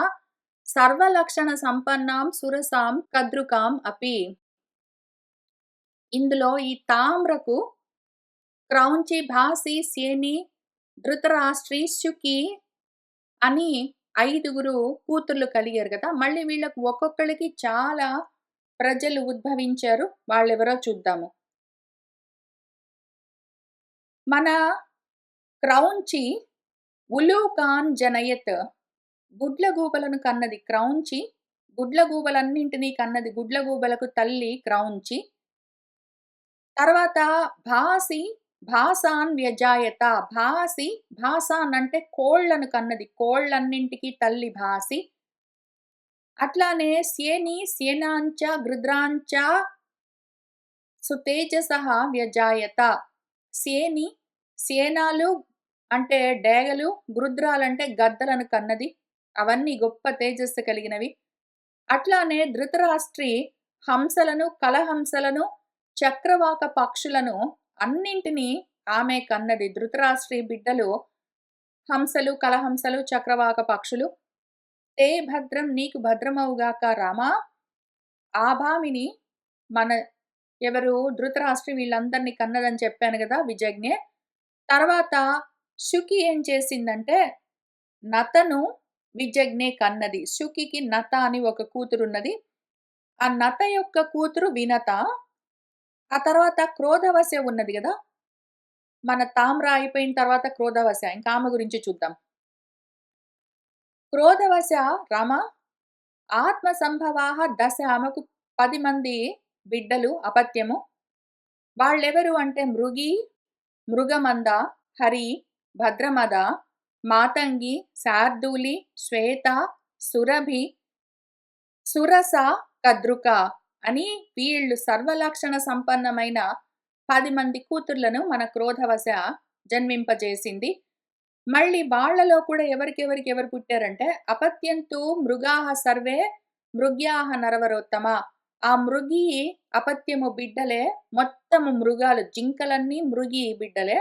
సర్వలక్షణ సంపన్నాం సురసాం కద్రుకాం అపి. ఇందులో ఈ తామ్రకు క్రౌంచి, భాసి, స్యేని, ధృతరాష్ట్రి, శుకి అని 5గురు కూతుర్లు కలిగారు కదా! మళ్ళీ వీళ్ళకి ఒక్కొక్కళ్ళకి చాలా ప్రజలు ఉద్భవించారు. వాళ్ళెవరో చూద్దాము. మన క్రౌంచి ఉలూకాన్ జనయత్ గుడ్లగూబలను కన్నది క్రౌంచి. గుడ్లగూబలన్నింటినీ కన్నది. గుడ్లగూబలకు తల్లి క్రౌంచి. తర్వాత భాసి భాసాన్ వ్యజాయత. భాసి భాసాన్ అంటే కోళ్ళను కన్నది. కోళ్ళన్నింటికి తల్లి భాసి. అట్లానే స్యేని స్యేనాంచ గృధ్రాంచ సుతేజసః వ్యజాయత. స్యేని స్యేనాలు అంటే డేగలు, గృధ్రాలంటే గద్దలను కన్నది. అవన్నీ గొప్ప తేజస్సు కలిగినవి. అట్లానే ధృతరాష్ట్రి హంసలను, కలహంసలను, చక్రవాక పక్షులను అన్నింటినీ ఆమె కన్నది. ధృతరాష్ట్రి బిడ్డలు హంసలు, కలహంసలు, చక్రవాక పక్షులు. తే భద్రం నీకు భద్రమవుగాక రామా. ఆభామిని మన ఎవరు ధృతరాష్ట్రి వీళ్ళందరినీ కన్నదని చెప్పాను గదా! విజజ్ఞే. తర్వాత శుకి ఏం చేసిందంటే నతను విజజ్ఞే కన్నది. శుకికి నత అని ఒక కూతురున్నది. ఆ నత యొక్క కూతురు వినత. ఆ తర్వాత క్రోధవశ ఉన్నది గదా! మన తామ్ర అయిపోయిన తర్వాత క్రోధవశ. ఇంకా ఆమె గురించి చూద్దాం. క్రోధవశ రామ ఆత్మ సంభవాః 10 ఆమెకు 10 మంది బిడ్డలు అపత్యము. వాళ్ళెవరు అంటే మృగి, మృగమంద, హరి, భద్రమద, మాతంగి, శార్దూలి, శ్వేత, సురభి, సురస, కద్రుక అని వీళ్ళు సర్వలక్షణ సంపన్నమైన 10 మంది కూతుర్లను మన క్రోధవశ జన్మింపజేసింది. మళ్ళీ వాళ్ళలో కూడా ఎవరు పుట్టారంటే అపత్యంతు మృగాః సర్వే మృగ్యాః నరవరోత్తమ. ఆ మృగి అపత్యము బిడ్డలే, మొత్తము మృగాలు జింకలన్నీ మృగి బిడ్డలే.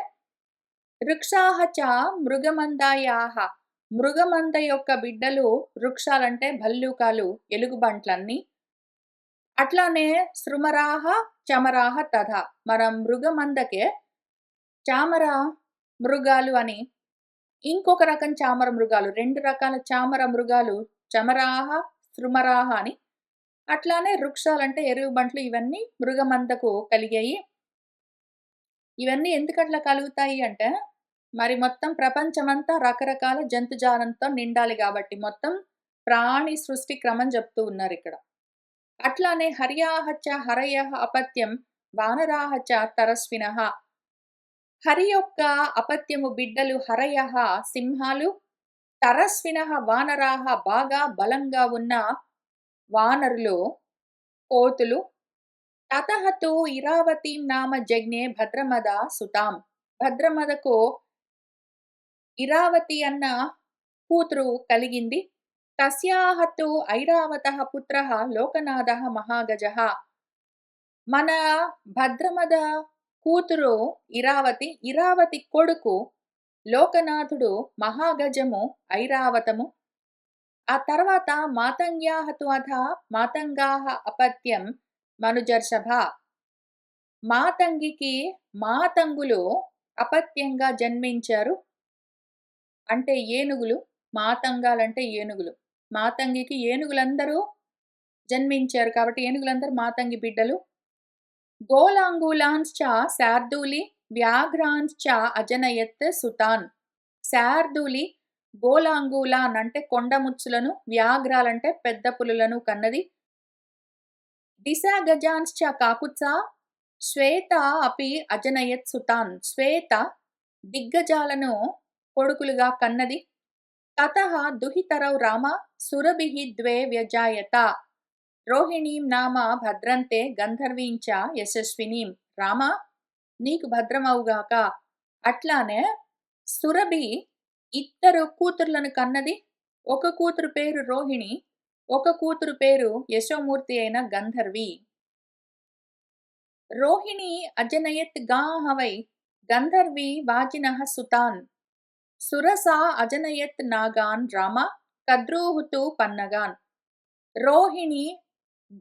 వృక్షాః చ మృగమందాయాః. మృగమంద యొక్క బిడ్డలు వృక్షాలంటే భల్లూకాలు, ఎలుగుబంట్లన్నీ. అట్లానే శృమరాః చమరాః తథా. మన మృగమందకే చామర మృగాలు అని ఇంకొక రకం చామర మృగాలు. 2 రకాల చామర మృగాలు చమరాః, శృమరాః అని. అట్లానే వృక్షాలంటే ఎరువుబంట్లు ఇవన్నీ మృగమందకు కలిగాయి. ఇవన్నీ ఎందుకట్లా కలుగుతాయి అంటే, మరి మొత్తం ప్రపంచమంతా రకరకాల జంతుజాలంతో నిండాలి గాబట్టి, మొత్తం ప్రాణి సృష్టి క్రమం జెప్తూ ఉన్నారిక్కడ. అట్లానే హర్యాః చ హరయః అపత్యం వానరాః చ తరస్వినః. హరి యొక్క అపత్యము బిడ్డలు హరయః సింహాలు, తరస్వినః వానరాః బాగా బలంగా ఉన్న వానరులు, కోతులు. తతః తు ఇరావతీం నామ జజ్ఞే భద్రమద సుతాం. భద్రమదకు ఇరావతి అన్న కూతురు కలిగింది. తస్యాః తు ఐరావతః పుత్రః లోకనాథః మహాగజః. మన భద్రమద కూతురు ఇరావతి, ఇరావతి కొడుకు లోకనాథుడు మహాగజము ఐరావతము. ఆ తర్వాత మాతంగ్యాః తు అథ మాతంగాః అపత్యం మనుజర్షభ. మాతంగికి మాతంగులు అపత్యంగా జన్మించారు. అంటే ఏనుగులు. మాతంగాలంటే ఏనుగులు. మాతంగికి ఏనుగులందరూ జన్మించారు కాబట్టి ఏనుగులందరూ మాతంగి బిడ్డలు. గోలాంగూలాంశ్చ శార్దూలి వ్యాఘ్రాంశ్చ అజనయత్ సుతాన్. శార్దూలి గోలాంగూలాన్ అంటే కొండముచ్చులను, వ్యాఘ్రాలంటే పెద్ద పులులను కన్నది. దిశా గజాంశ్చ కాకుత్సా శ్వేత అపి అజనయత్ సుతాన్. శ్వేత దిగ్గజాలను కొడుకులుగా కన్నది. తతః దుహితరౌ రామ సురభిః ద్వే వ్యజాయత. రోహిణీం నామ భద్రంతే గంధర్వీం చ యశస్వినీం. రామ నీకు భద్రమవుగాక. అట్లానే సురభి ఇద్దరు కూతుర్లను కన్నది. ఒక కూతురు పేరు రోహిణి, ఒక కూతురు పేరు యశోమూర్తి అయిన గంధర్వి. రోహిణి అజనయత్ గాః వై గంధర్వి వాజినః సుతాన్. సురసా అజనయత్ నాగాన్ రామ కద్రూః తు పన్నగాన్. రోహిణి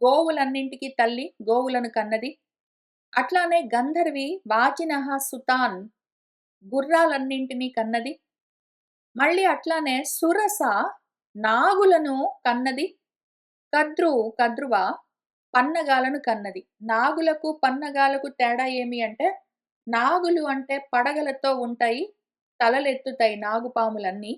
గోవులన్నింటికి తల్లి, గోవులను కన్నది. అట్లానే గంధర్వి వాజినః సుతాన్ గుర్రాలన్నింటినీ కన్నది. మళ్ళీ అట్లానే సురస నాగులను కన్నది కద్రువ పన్నగాలను కన్నది. నాగులకు, పన్నగాలకు తేడా ఏమి అంటే, నాగులు అంటే పడగలతో ఉంటాయి. తలలెత్తుతాయి నాగుపాములన్నీ.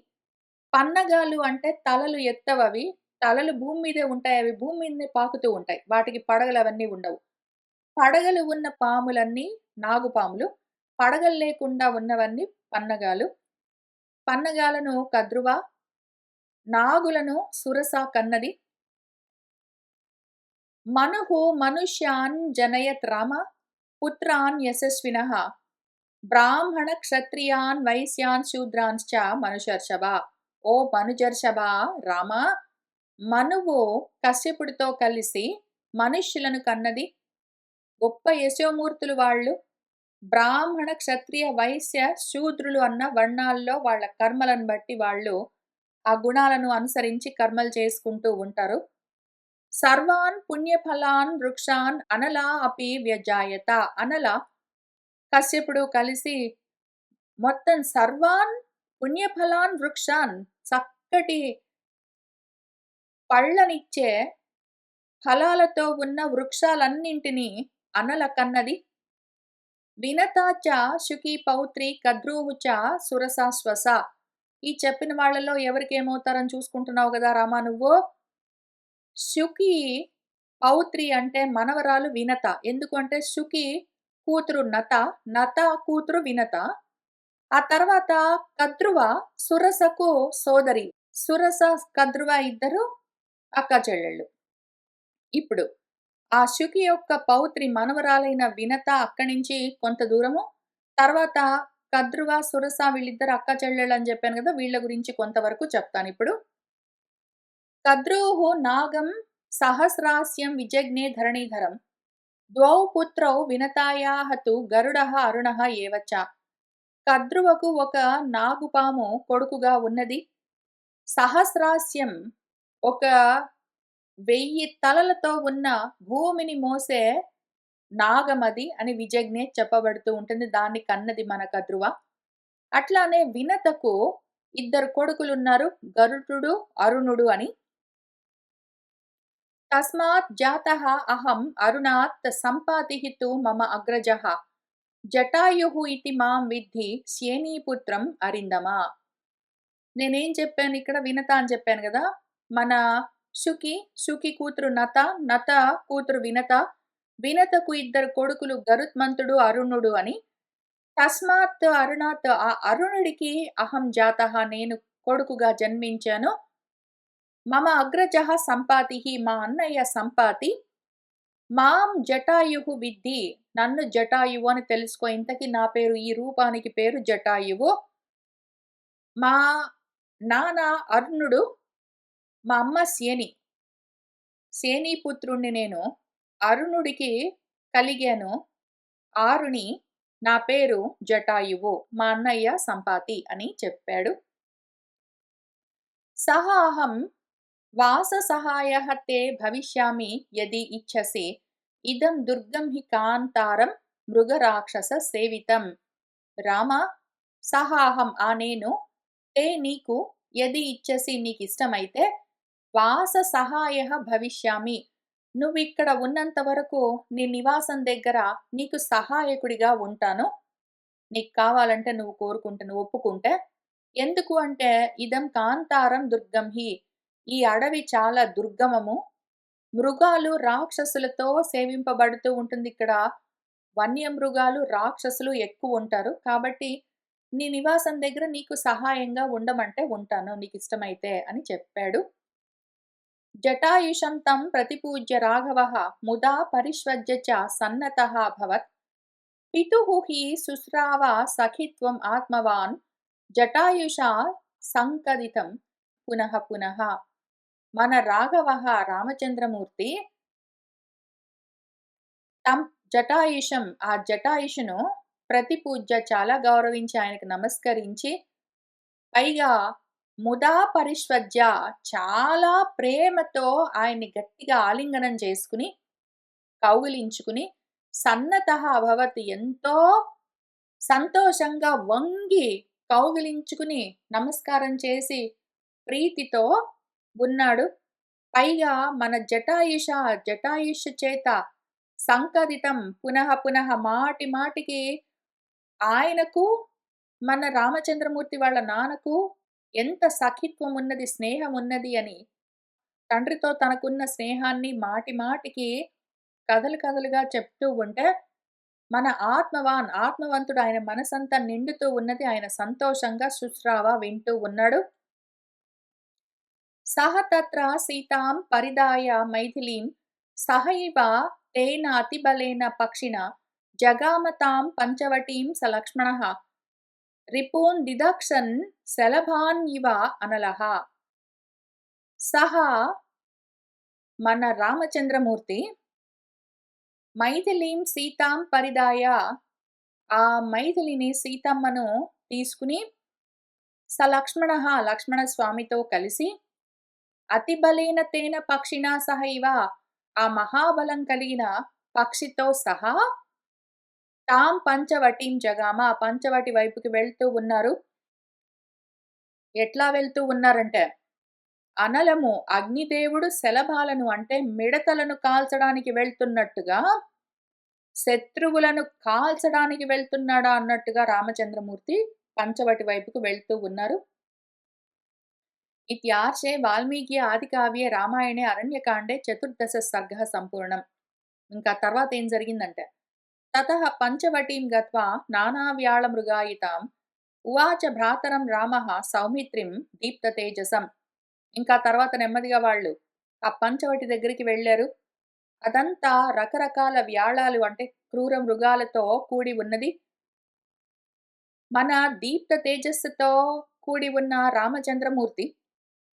పన్నగాలు అంటే తలలు ఎత్తవవి. తలలు భూమి మీదే ఉంటాయి. అవి భూమి మీదనే పాకుతూ ఉంటాయి. వాటికి పడగలవన్నీ ఉండవు. పడగలు ఉన్న పాములన్నీ నాగుపాములు. పడగలు లేకుండా ఉన్నవన్నీ పన్నగాలు. పన్నగాలను కద్రువ, నాగులను సురస కన్నది. మనుః మనుష్యాన్ జనయత్ రామ పుత్రాన్ యశస్వినః బ్రాహ్మణ క్షత్రియాన్ వైశ్యాన్ శూద్రాంశ్చ మనుషర్షభ. ఓ మనుజర్షభ రామ, మనువు కశ్యపుడితో కలిసి మనుష్యులను కన్నది. గొప్ప యశోమూర్తులు వాళ్ళు. బ్రాహ్మణ క్షత్రియ వైశ్య శూద్రులు అన్న వర్ణాల్లో వాళ్ళ కర్మలను బట్టి వాళ్ళు ఆ గుణాలను అనుసరించి కర్మలు చేసుకుంటూ ఉంటారు. సర్వాన్ పుణ్యఫలాన్ వృక్షాన్ అనలా అపి వ్యజాయత. అనల కశ్యపుడు కలిసి మొత్తం సర్వాన్ పుణ్యఫలాన్ వృక్షాన్, చక్కటి పళ్ళనిచ్చే ఫలాలతో ఉన్న వృక్షాలన్నింటినీ అనల కన్నది. వినతా చ శుకి పౌత్రి కద్రూహు చ సురసా శ్వస. ఈ చెప్పిన వాళ్ళలో ఎవరికేమవుతారని చూసుకుంటున్నావు కదా రామా నువ్వు. శుకి పౌత్రి అంటే మనవరాలు వినత. ఎందుకు అంటే శుకి కూతురు నత, నత కూతురు వినత. ఆ తర్వాత కద్రువ సురసకు సోదరి. సురస, కద్రువ ఇద్దరు అక్కా చెల్లెళ్ళు. ఇప్పుడు ఆ శుకి యొక్క పౌత్రి మనవరాలైన వినత అక్కడి నుంచి కొంత దూరము, తర్వాత కద్రువ, సురస వీళ్ళిద్దరు అక్కా చెల్లెళ్ళు అని చెప్పాను కదా, వీళ్ళ గురించి కొంతవరకు చెప్తానిప్పుడు. కద్రోః నాగం సహస్రాస్యం విజజ్ఞే ధరణీధరం ద్వౌ పుత్రౌ వినతాయాః తు గరుడః అరుణః ఏవ చ. కద్రువకు ఒక నాగుపాము కొడుకుగా ఉన్నది. సహస్రాస్యం ఒక 1000 తలలతో ఉన్న భూమిని మోసే నాగమది అని విజజ్ఞే చెప్పబడుతూ ఉంటుంది. దాన్ని కన్నది మన కద్రువ. అట్లానే వినతకు ఇద్దరు కొడుకులున్నారు, గరుడుడు, అరుణుడు అని. తస్మాత్ జాతః అహం అరుణాత్ సంపాతిః తు మమ అగ్రజః జటాయుః ఇతి మాం విద్ధి శ్యేనీపుత్రం అరిందమా. నేనేం చెప్పాను ఇక్కడ, వినత అని చెప్పాను కదా. మన శుకి కూతురు నత, నత కూతురు వినత. వినతకు ఇద్దరు కొడుకులు గరుత్మంతుడు, అరుణుడు అని. తస్మాత్ అరుణాత్, ఆ అరుణుడికి అహం జాతః నేను కొడుకుగా జన్మించాను. మమ అగ్రజః సంపాతిః మా అన్నయ్య సంపాతి. మాం జటాయుః విద్ధి నన్ను జటాయువు అని తెలుసుకో. ఇంతకీ నా పేరు, ఈ రూపానికి పేరు జటాయువు. మా నాన్న అరుణుడు, మా అమ్మ శేని. శేనీపుత్రుణ్ణి నేను. అరుణుడికి కలిగాను. ఆరుని. నా పేరు జటాయువు. మా అన్నయ్య సంపాతి అని చెప్పాడు. సహ అహం వాససహాయః తే భవిష్యామి యది ఇచ్ఛసి ఇదం దుర్గం హి కాంతారం మృగరాక్షస సేవితం. రామ, సహాహం ఆ నేను, తే నీకు, యది ఇచ్ఛసి నీకిష్టమైతే, వాస సహాయః భవిష్యామి నువ్విక్కడ ఉన్నంత వరకు నీ నివాసం దగ్గర నీకు సహాయకుడిగా ఉంటాను. నీకు కావాలంటే నువ్వు ఒప్పుకుంటే. ఎందుకు అంటే ఇదం కాంతారం దుర్గం హి, ఈ అడవి చాలా దుర్గమము. మృగాలు రాక్షసులతో సేవింపబడుతూ ఉంటుంది. ఇక్కడ వన్యమృగాలు, రాక్షసులు ఎక్కువ ఉంటారు. కాబట్టి నీ నివాసం దగ్గర నీకు సహాయంగా ఉండమంటే ఉంటాను నీకిష్టమైతే అని చెప్పాడు. జటాయుషం తం ప్రతిపూజ్య రాఘవః ముదా పరిష్వజ్య చ సన్నతః అభవత్. పితుః హి శుశ్రావ సఖిత్వం ఆత్మవాన్ జటాయుషా సంకదితం పునః పునః. మన రాఘవః రామచంద్రమూర్తి తం జటాయుషం ఆ జటాయుషును ప్రతిపూజ్య చాలా గౌరవించి ఆయనకు నమస్కరించి, పైగా ముదా పరిష్వజ్య చాలా ప్రేమతో ఆయన్ని గట్టిగా ఆలింగనం చేసుకుని, కౌగిలించుకుని, సన్నతః అభవత్ ఎంతో సంతోషంగా వంగి కౌగిలించుకుని నమస్కారం చేసి ప్రీతితో ఉన్నాడు. పైగా మన జటాయుష చేత సంకదితం పునః పునః మాటి మాటికి ఆయనకు, మన రామచంద్రమూర్తి వాళ్ళ నాన్నకు ఎంత సఖిత్వం ఉన్నది, స్నేహం ఉన్నది అని తండ్రితో తనకున్న స్నేహాన్ని మాటి మాటికి కథలు కథలుగా చెప్తూ ఉంటే, మన ఆత్మవంతుడు ఆయన మనసంతా నిండుతూ ఉన్నది. ఆయన సంతోషంగా శుశ్రావ వింటూ ఉన్నాడు. సహ తత్ర సీతాం పరిదాయ మైథిలీం సహైవ తేన అతిబలేన పక్షిణ జగామ తాం పంచవటీం స లక్ష్మణః రిపూన్ దిదక్షన్ శలభాన్యివ అనలః. సహా మన రామచంద్రమూర్తి మైథిలీం సీతాం పరిదాయ, ఆ మైథిలిని సీతమ్మను తీసుకుని లక్ష్మణ లక్ష్మణ స్వామితో కలిసి అతిబలేన తేన పక్షిణా సహైవ, ఆ మహాబలం కలిగిన పక్షితో సహా తాం పంచవటీం జగామ, ఆ పంచవటి వైపుకి వెళ్తూ ఉన్నారు. ఎట్లా వెళ్తూ ఉన్నారంటే, అనలము అగ్నిదేవుడు శలభాలను అంటే మిడతలను కాల్చడానికి వెళ్తున్నట్టుగా, శత్రువులను కాల్చడానికి వెళ్తున్నాడా అన్నట్టుగా రామచంద్రమూర్తి పంచవటి వైపుకు వెళ్తూ ఉన్నారు. ఇత్యార్షే వాల్మీకి ఆదికావ్యే రామాయణే అరణ్యకాండే చతుర్దశ సర్గ సంపూర్ణం. ఇంకా తర్వాత ఏం జరిగిందంటే, తతః పంచవటీం గత్వా నానావ్యాళ మృగాయితాం ఉవాచ భ్రాతరం రామః సౌమిత్రిం దీప్త తేజసం. ఇంకా తర్వాత నెమ్మదిగా వాళ్ళు ఆ పంచవటి దగ్గరికి వెళ్ళారు. అదంతా రకరకాల వ్యాళాలు అంటే క్రూర మృగాలతో కూడి ఉన్నది. మన దీప్త తేజస్సుతో కూడి ఉన్న రామచంద్రమూర్తి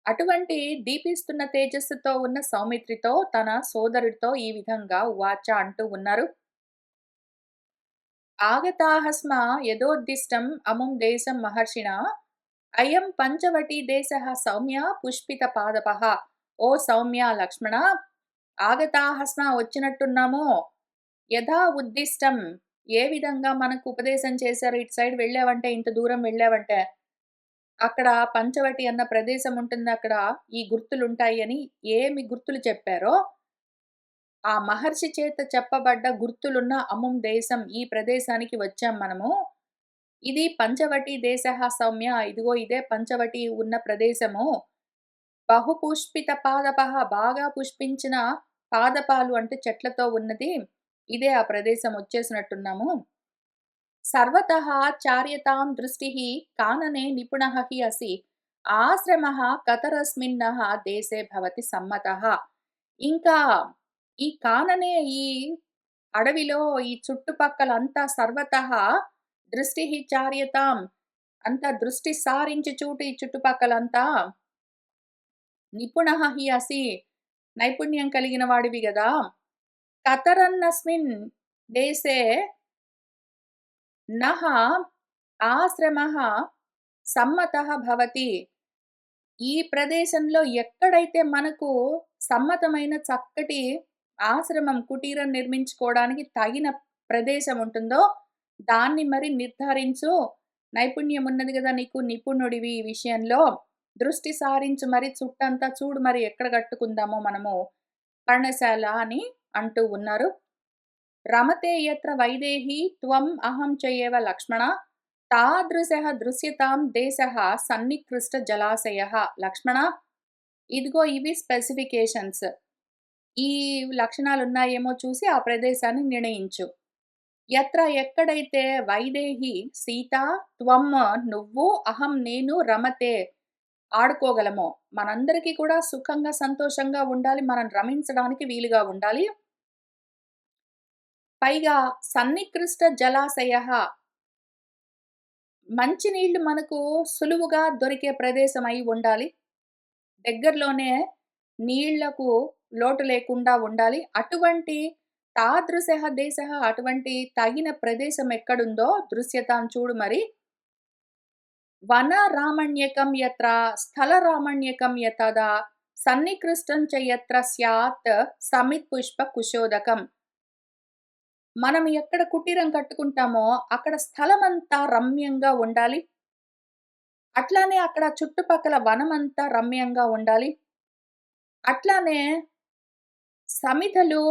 అటువంటి దీపిస్తున్న తేజస్సుతో ఉన్న సౌమిత్రితో తన సోదరుడితో ఈ విధంగా ఉవాచ అంటూ ఉన్నారు. ఆగతాః స్మ యదోద్దిష్టం అముం దేశం మహర్షిణా అయం పంచవటీ దేశః సౌమ్య పుష్పిత పాదపః. ఓ సౌమ్య లక్ష్మణ, ఆగతాః స్మ వచ్చినట్టున్నామో, యథా ఉద్దిష్టం ఏ విధంగా మనకు ఉపదేశం చేశారు, ఇటు సైడ్ వెళ్ళావంటే ఇంత దూరం వెళ్ళావంటే అక్కడ పంచవటి అన్న ప్రదేశం ఉంటుంది. అక్కడ ఈ గుర్తులుంటాయి అని ఏమి గుర్తులు చెప్పారో, ఆ మహర్షి చేత చెప్పబడ్డ గుర్తులున్న అముం దేశం, ఈ ప్రదేశానికి వచ్చాం మనము. ఇది పంచవటి దేశః సౌమ్య, ఇదిగో ఇదే పంచవటి ఉన్న ప్రదేశము. బహుపుష్పిత పాదపః, బాగా పుష్పించిన పాదపాలు అంటే చెట్లతో ఉన్నది. ఇదే ఆ ప్రదేశం వచ్చేసినట్టున్నాము. సర్వతః చార్యతాం దృష్టిః కాననే నిపుణః హి అసి ఆశ్రమః కతరస్మిన్నః దేశే భవతి సమ్మతః. ఇంకా ఈ కాననే ఈ అడవిలో ఈ చుట్టుపక్కలంతా సర్వతః దృష్టిః చార్యతాం, అంతా దృష్టి సారించి చూడు ఈ చుట్టుపక్కలంతా. నిపుణః హి అసి, నైపుణ్యం కలిగిన వాడివి గదా. కతరన్నస్మిన్ దేశే నః ఆశ్రమః సమ్మతః భవతి. ఈ ప్రదేశంలో ఎక్కడైతే మనకు సమ్మతమైన చక్కటి ఆశ్రమం, కుటీరం నిర్మించుకోవడానికి తగిన ప్రదేశం ఉంటుందో దాన్ని మరి నిర్ధారించు. నైపుణ్యం ఉన్నది గదా నీకు, నిపుణుడివి ఈ విషయంలో. దృష్టి సారించు మరి చుట్టంతా చూడు మరి ఎక్కడ కట్టుకుందామో మనము పర్ణశాల అని అంటూ ఉన్నారు. రమతే యత్ర వైదేహి త్వం అహం చ ఏవ లక్ష్మణ తాదృశః దృశ్యతాం దేశః సన్నికృష్ట జలాశయః. లక్ష్మణ, ఇదిగో ఇవి స్పెసిఫికేషన్స్. ఈ లక్షణాలున్నాయేమో చూసి ఆ ప్రదేశాన్ని నిర్ణయించు. యత్ర ఎక్కడైతే వైదేహి సీత త్వం నువ్వు అహం నేను రమతే ఆడుకోగలమో, మనందరికీ కూడా సుఖంగా సంతోషంగా ఉండాలి, మనం రమించడానికి వీలుగా ఉండాలి. పైగా సన్నికృష్ట జలాశయః, మంచినీళ్లు మనకు సులువుగా దొరికే ప్రదేశం అయి ఉండాలి. దగ్గరలోనే నీళ్లకు లోటు లేకుండా ఉండాలి. అటువంటి తాదృశః దేశః, అటువంటి తగిన ప్రదేశం ఎక్కడుందో దృశ్యతాం చూడు మరి. వన రామణ్యకం యత్ర స్థల రామణ్యకం యతదా సన్నికృష్టం చ యత్ర స్యాత్ సమిత్ పుష్ప కుశోదకం. మనం ఎక్కడ కుటీరం కట్టుకుంటామో అక్కడ స్థలమంతా రమ్యంగా ఉండాలి. అట్లానే అక్కడ చుట్టుపక్కల వనమంతా రమ్యంగా ఉండాలి. అట్లానే సమిధలు,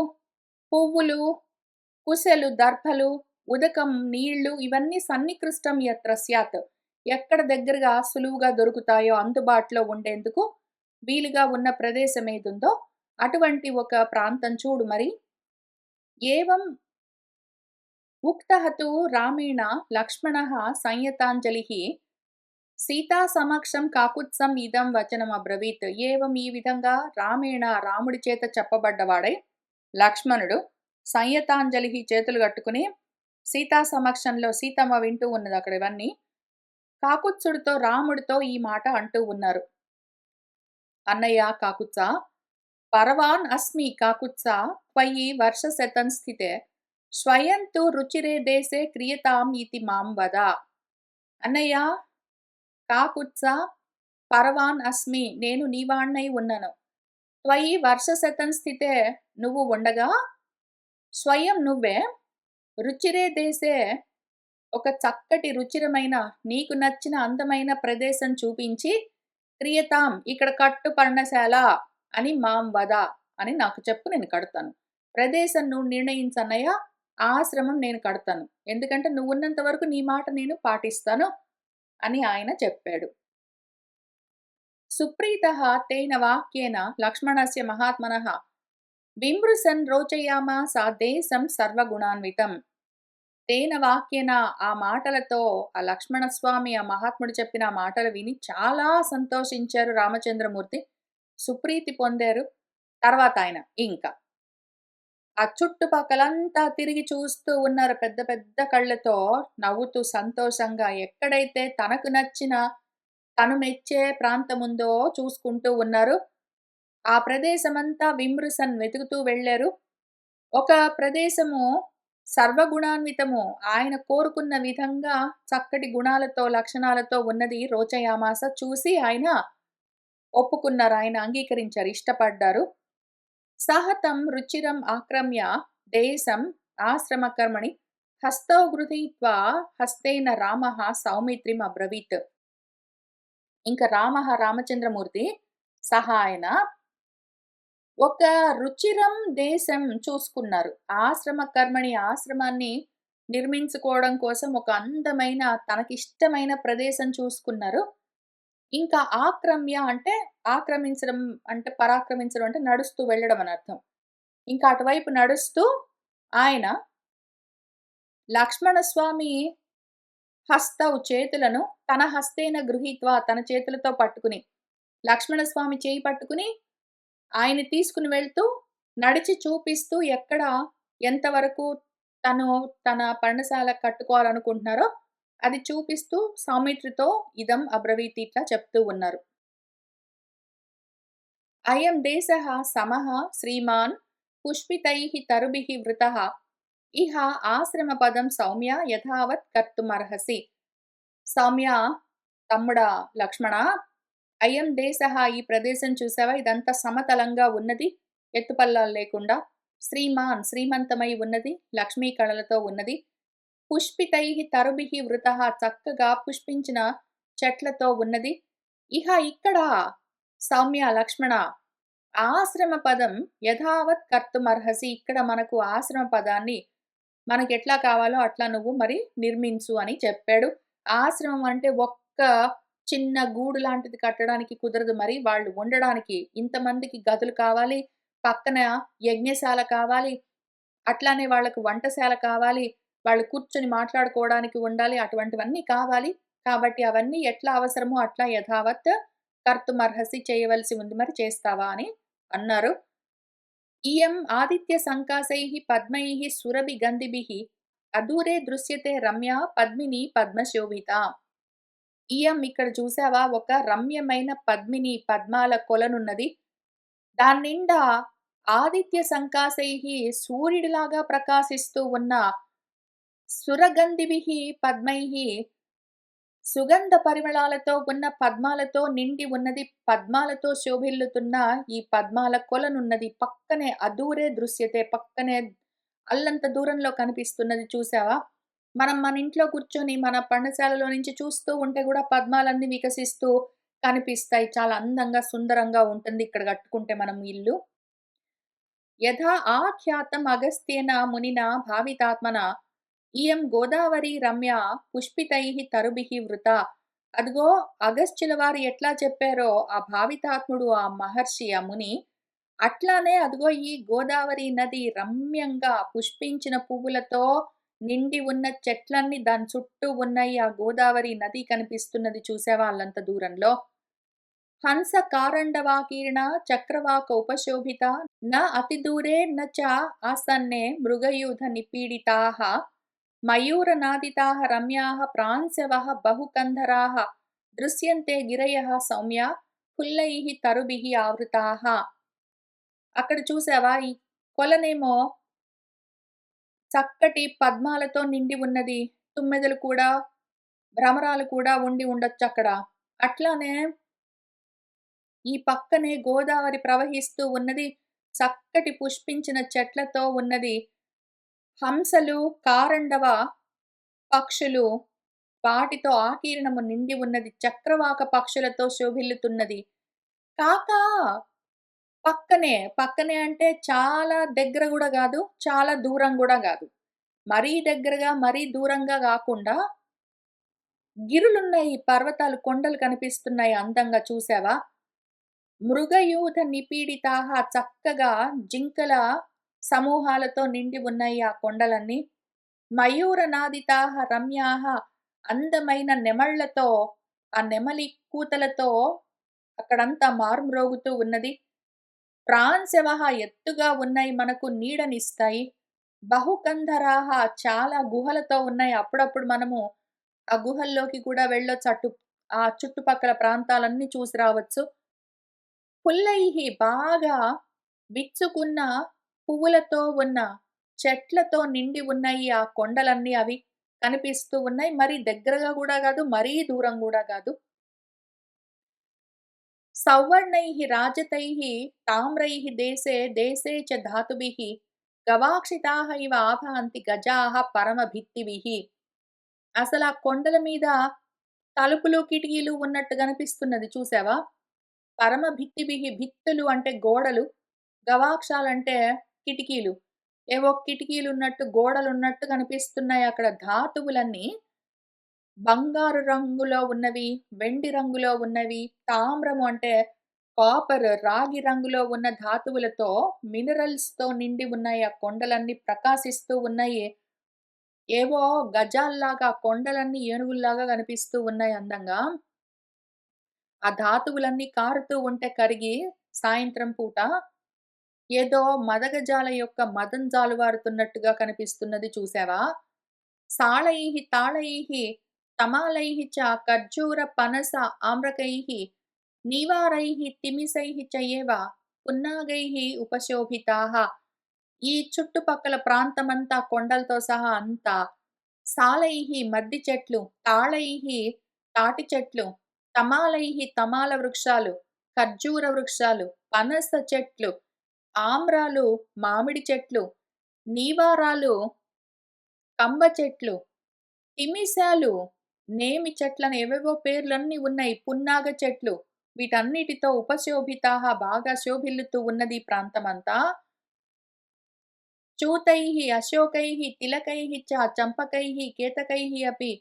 పువ్వులు, కుశలు, దర్భలు, ఉదకం, నీళ్లు ఇవన్నీ సన్నికృష్టం యత్ర స్యాత్. ఎక్కడ దగ్గరగా సులువుగా దొరుకుతాయో అందుబాటులో ఉండేందుకు వీలుగా ఉన్న ప్రదేశం ఏదుందో అటువంటి ఒక ప్రాంతం చూడు మరి. ఏవం ఉక్తః తు రామేణ లక్ష్మణః సంయతాంజలిః సీతా సమక్షం కాకుత్సం ఇదం వచనమబ్రవీత్. ఏవం ఈ విధంగా రామేణ రాముడి చేత చెప్పబడ్డవాడై లక్ష్మణుడు సంయతాంజలిః చేతులు కట్టుకుని సీతా సమక్షంలో సీతమ్మ వింటూ ఉన్నది అక్కడ ఇవన్నీ. కాకుత్సుడితో రాముడితో ఈ మాట అంటూ ఉన్నారు. అన్నయ్య కాకుత్సా పరవాన్ అస్మి కాకుత్సా త్వయి వర్షశతం స్థితే స్వయం తు రుచిరే దేశే క్రియతాం ఇతి మాం వద. అన్నయ్య కాకుత్సా పరవాన్ అస్మి నేను నీవాణ్ణై ఉన్నను. త్వయి వర్షశతం స్థితే నువ్వు ఉండగా స్వయం నువ్వే రుచిరే దేశే ఒక చక్కటి రుచిరమైన నీకు నచ్చిన అందమైన ప్రదేశం చూపించి క్రియతాం ఇక్కడ కట్టు పర్ణశాల అని మాం వద అని నాకు చెప్పు నేను కడతాను. ప్రదేశం నువ్వు నిర్ణయించన్నయ్య ఆశ్రమం నేను కడతాను. ఎందుకంటే నువ్వున్నంత వరకు నీ మాట నేను పాటిస్తాను అని ఆయన చెప్పాడు. సుప్రీతః తేన వాక్యేన లక్ష్మణస్య మహాత్మనః విమృశన్ రోచయామాస దేశం సర్వగుణాన్వితం. తేన వాక్యేన ఆ మాటలతో ఆ లక్ష్మణస్వామి ఆ మహాత్ముడు చెప్పిన ఆ మాటలు విని చాలా సంతోషించారు రామచంద్రమూర్తి. సుప్రీతి పొందారు. తర్వాత ఆయన ఇంకా ఆ చుట్టుపక్కలంతా తిరిగి చూస్తూ ఉన్నారు పెద్ద పెద్ద కళ్ళతో నవ్వుతూ సంతోషంగా. ఎక్కడైతే తనకు నచ్చిన తను మెచ్చే ప్రాంతముందో చూసుకుంటూ ఉన్నారు. ఆ ప్రదేశమంతా విమృశన్ వెతుకుతూ వెళ్ళారు. ఒక ప్రదేశము సర్వగుణాన్వితము ఆయన కోరుకున్న విధంగా చక్కటి గుణాలతో లక్షణాలతో ఉన్నది రోచయామాస. చూసి ఆయన ఒప్పుకున్నారు. ఆయన అంగీకరించారు. ఇష్టపడ్డారు. సహతం రుచిరం ఆక్రమ్య దేశం ఆశ్రమకర్మణి హస్తౌ గృహీత్వా హస్తేన రామః సౌమిత్రిం అబ్రవీత్. ఇంకా రామచంద్రమూర్తి సహాయన ఒక రుచిరం దేశం చూసుకున్నారు. ఆశ్రమ కర్మణి ఆశ్రమాన్ని నిర్మించుకోవడం కోసం ఒక అందమైన తనకిష్టమైన ప్రదేశం చూసుకున్నారు. ఇంకా ఆక్రమ్య అంటే ఆక్రమించడం అంటే పరాక్రమించడం అంటే నడుస్తూ వెళ్ళడం అని అర్థం. ఇంకా అటువైపు నడుస్తూ ఆయన లక్ష్మణ స్వామి హస్తవు చేతులను తన హస్తేన గృహీత్వా తన చేతులతో పట్టుకుని లక్ష్మణ స్వామి చేయి పట్టుకుని ఆయన తీసుకుని వెళ్తూ నడిచి చూపిస్తూ ఎక్కడ ఎంతవరకు తను తన పర్ణశాల కట్టుకోవాలనుకుంటున్నారో అది చూపిస్తూ సౌమిత్రితో ఇదం అబ్రవీత్ ఇట్లా చెప్తూ ఉన్నారు. అయం దేశః సమః శ్రీమాన్ పుష్పితైః తరుభిః వృతః ఇహ ఆశ్రమ పదం సౌమ్య యథావత్ కర్తుమర్హసి. సౌమ్య తమ్ముడా లక్ష్మణ అయం దేశః ఈ ప్రదేశం చూసావా ఇదంతా సమతలంగా ఉన్నది ఎత్తుపల్లాలు లేకుండా. శ్రీమాన్ శ్రీమంతమై ఉన్నది లక్ష్మీ కళలతో ఉన్నది. పుష్పితైః తరుభిః వృతః చక్కగా పుష్పించిన చెట్లతో ఉన్నది. ఇహ ఇక్కడ సౌమ్య లక్ష్మణ ఆశ్రమ పదం యథావత్ కర్తుమర్హసి ఇక్కడ మనకు ఆశ్రమ పదాన్ని మనకెట్లా కావాలో అట్లా నువ్వు మరి నిర్మించు అని చెప్పాడు. ఆశ్రమం అంటే ఒక్క చిన్న గూడు లాంటిది కట్టడానికి కుదరదు మరి. వాళ్ళు ఉండడానికి ఇంతమందికి గదులు కావాలి. పక్కన యజ్ఞశాల కావాలి. అట్లానే వాళ్ళకు వంటశాల కావాలి. వాళ్ళు కూర్చొని మాట్లాడుకోవడానికి ఉండాలి. అటువంటివన్నీ కావాలి. కాబట్టి అవన్నీ ఎట్లా అవసరమో అట్లా యథావత్ కర్తుమర్హసి చేయవలసి ఉంది మరి చేస్తావా అని అన్నారు. ఇయం ఆదిత్య సంకాశైః పద్మైః సురభి గంధిభిః అదూరే దృశ్యతే రమ్య పద్మిని పద్మశోభిత. ఇయం ఇక్కడ చూసావా ఒక రమ్యమైన పద్మిని పద్మాల కొలనున్నది. దాన్నిండా ఆదిత్య సంకాశైః సూర్యుడిలాగా ప్రకాశిస్తూ ఉన్న సురగంధిభిః పద్మైః సుగంధ పరిమళాలతో ఉన్న పద్మాలతో నిండి ఉన్నది. పద్మాలతో శోభిల్లుతున్న ఈ పద్మాల కొలనున్నది. పక్కనే అదూరే దృశ్యతే పక్కనే అల్లంత దూరంలో కనిపిస్తున్నది చూసావా. మనం మన ఇంట్లో కూర్చొని మన పర్ణశాలలో నుంచి చూస్తూ ఉంటే కూడా పద్మాలన్నీ వికసిస్తూ కనిపిస్తాయి. చాలా అందంగా, సుందరంగా ఉంటుంది ఇక్కడ కట్టుకుంటే మనం ఇల్లు. యథా ఆఖ్యాతం అగస్త్యేన మునినా భావితాత్మన ఇయం గోదావరి రమ్య పుష్పితైః తరుభిః వృతా. అదిగో అగస్త్యుల వారు ఎట్లా చెప్పారో ఆ భావితాత్ముడు, ఆ మహర్షి, ఆ ముని, అట్లానే అదిగో ఈ గోదావరి నది రమ్యంగా పుష్పించిన పువ్వులతో నిండి ఉన్న చెట్లన్నీ దాని చుట్టూ ఉన్నాయి. ఆ గోదావరి నది కనిపిస్తున్నది చూసావా అల్లంత దూరంలో. హంస కారండవాకీర్ణ చక్రవాక ఉపశోభిత న అతిదూరే న చ ఆసన్నే మృగయూథ నిపీడితాః మయూరనాదితాః రమ్యాః ప్రాంశవః బహుకంధరాః దృశ్యంతే గిరయః సౌమ్య ఫుల్లైః తరుభిః ఆవృతాః. అక్కడ చూసావా ఈ కొలనేమో చక్కటి పద్మాలతో నిండి ఉన్నది. తుమ్మెదలు కూడా, భ్రమరాలు కూడా ఉండి ఉండొచ్చక్కడ. అట్లానే ఈ పక్కనే గోదావరి ప్రవహిస్తూ ఉన్నది. చక్కటి పుష్పించిన చెట్లతో ఉన్నది. హంసలు, కారండవ పక్షులు వాటితో ఆకీర్ణము నిండి ఉన్నది. చక్రవాక పక్షులతో శోభిల్లుతున్నది. కాక పక్కనే అంటే చాలా దగ్గర గూడా గాదు. చాలా దూరం గూడా గాదు. మరీ దగ్గరగా, మరీ దూరంగా గాకుండా గిరులున్నాయి. పర్వతాలు, కొండలు కనిపిస్తున్నాయి అందంగా చూసావా? మృగయూథ నిపీడితాః చక్కగా జింకల సమూహాలతో నిండి ఉన్నాయి ఆ కొండలన్నీ. మయూరనాదితాః రమ్యాః అందమైన నెమళ్ళతో, ఆ నెమలి కూతలతో అక్కడంతా మారుమ్రోగుతూ ఉన్నది. ప్రాంశవః ఎత్తుగా ఉన్నాయి, మనకు నీడనిస్తాయి. బహుకంధరాః చాలా గుహలతో ఉన్నాయి. అప్పుడప్పుడు మనము ఆ గుహల్లోకి కూడా వెళ్ళొచ్చు. ఆ చుట్టుపక్కల ప్రాంతాలన్నీ చూసి రావచ్చు. పుల్లైహి బాగా విచ్చుకున్న పువ్వులతో ఉన్న చెట్లతో నిండి ఉన్నాయి ఆ కొండలన్నీ. అవి కనిపిస్తూ ఉన్నాయి. మరీ దగ్గరగా గూడా గాదు. మరీ దూరం గూడా గాదు. సౌవర్ణైః రాజతైః తామ్రైః దేశే దేశే చ ధాతుభిః గవాక్షితాః ఇవ ఆభాంతి గజాః పరమభిత్తిభిః. అసలా కొండల మీద తలుపులు, కిటికీలు ఉన్నట్టు గనిపిస్తున్నది చూసావా? పరమభిత్తిభిః భిత్తులు అంటే గోడలు, గవాక్షాలంటే కిటికీలు. ఏవో కిటికీలున్నట్టు, గోడలున్నట్టు కనిపిస్తున్నాయి అక్కడ. ధాతువులన్నీ బంగారు రంగులో ఉన్నవి, వెండి రంగులో ఉన్నవి, తామ్రము అంటే కాపర్, రాగి రంగులో ఉన్న ధాతువులతో, మినరల్స్‌తో నిండి ఉన్నాయి. ఆ కొండలన్నీ ప్రకాశిస్తూ ఉన్నాయి. ఏవో గజాల్లాగా కొండలన్నీ ఏనుగుల్లాగా కనిపిస్తూ ఉన్నాయి అందంగా. ఆ ధాతువులన్నీ కారుతూ ఉంటే కరిగి సాయంత్రం పూట ఏదో మదగజాల యొక్క మదం జాలువారుతున్నట్టుగా కనిపిస్తున్నది చూసావా? సాళైః తాళైః తమాలైః చ ఖర్జూర పనస ఆమ్రకైః నీవారైః తిమిసైః చ ఏవ పున్నాగైః ఉపశోభితాః. ఈ చుట్టుపక్కల ప్రాంతమంతా కొండలతో సహా అంతా సాలైః మద్ది చెట్లు, తాళైః తాటి చెట్లు, తమాలైః తమాల వృక్షాలు, ఖర్జూర వృక్షాలు, పనస చెట్లు, ఆమ్రాలు మామిడి చెట్లు, నీవారాలు కంబ చెట్లు, తిమిసాలు నేమి చెట్లని ఏవేవో పేర్లన్నీ ఉన్నాయి. పున్నాగ చెట్లు వీటన్నిటితో ఉపశోభితాః బాగా శోభిల్లుతూ ఉన్నది ఈ ప్రాంతమంతా. చూతైః అశోకైః తిలకైః చ చంపకైః కేతకైః అపి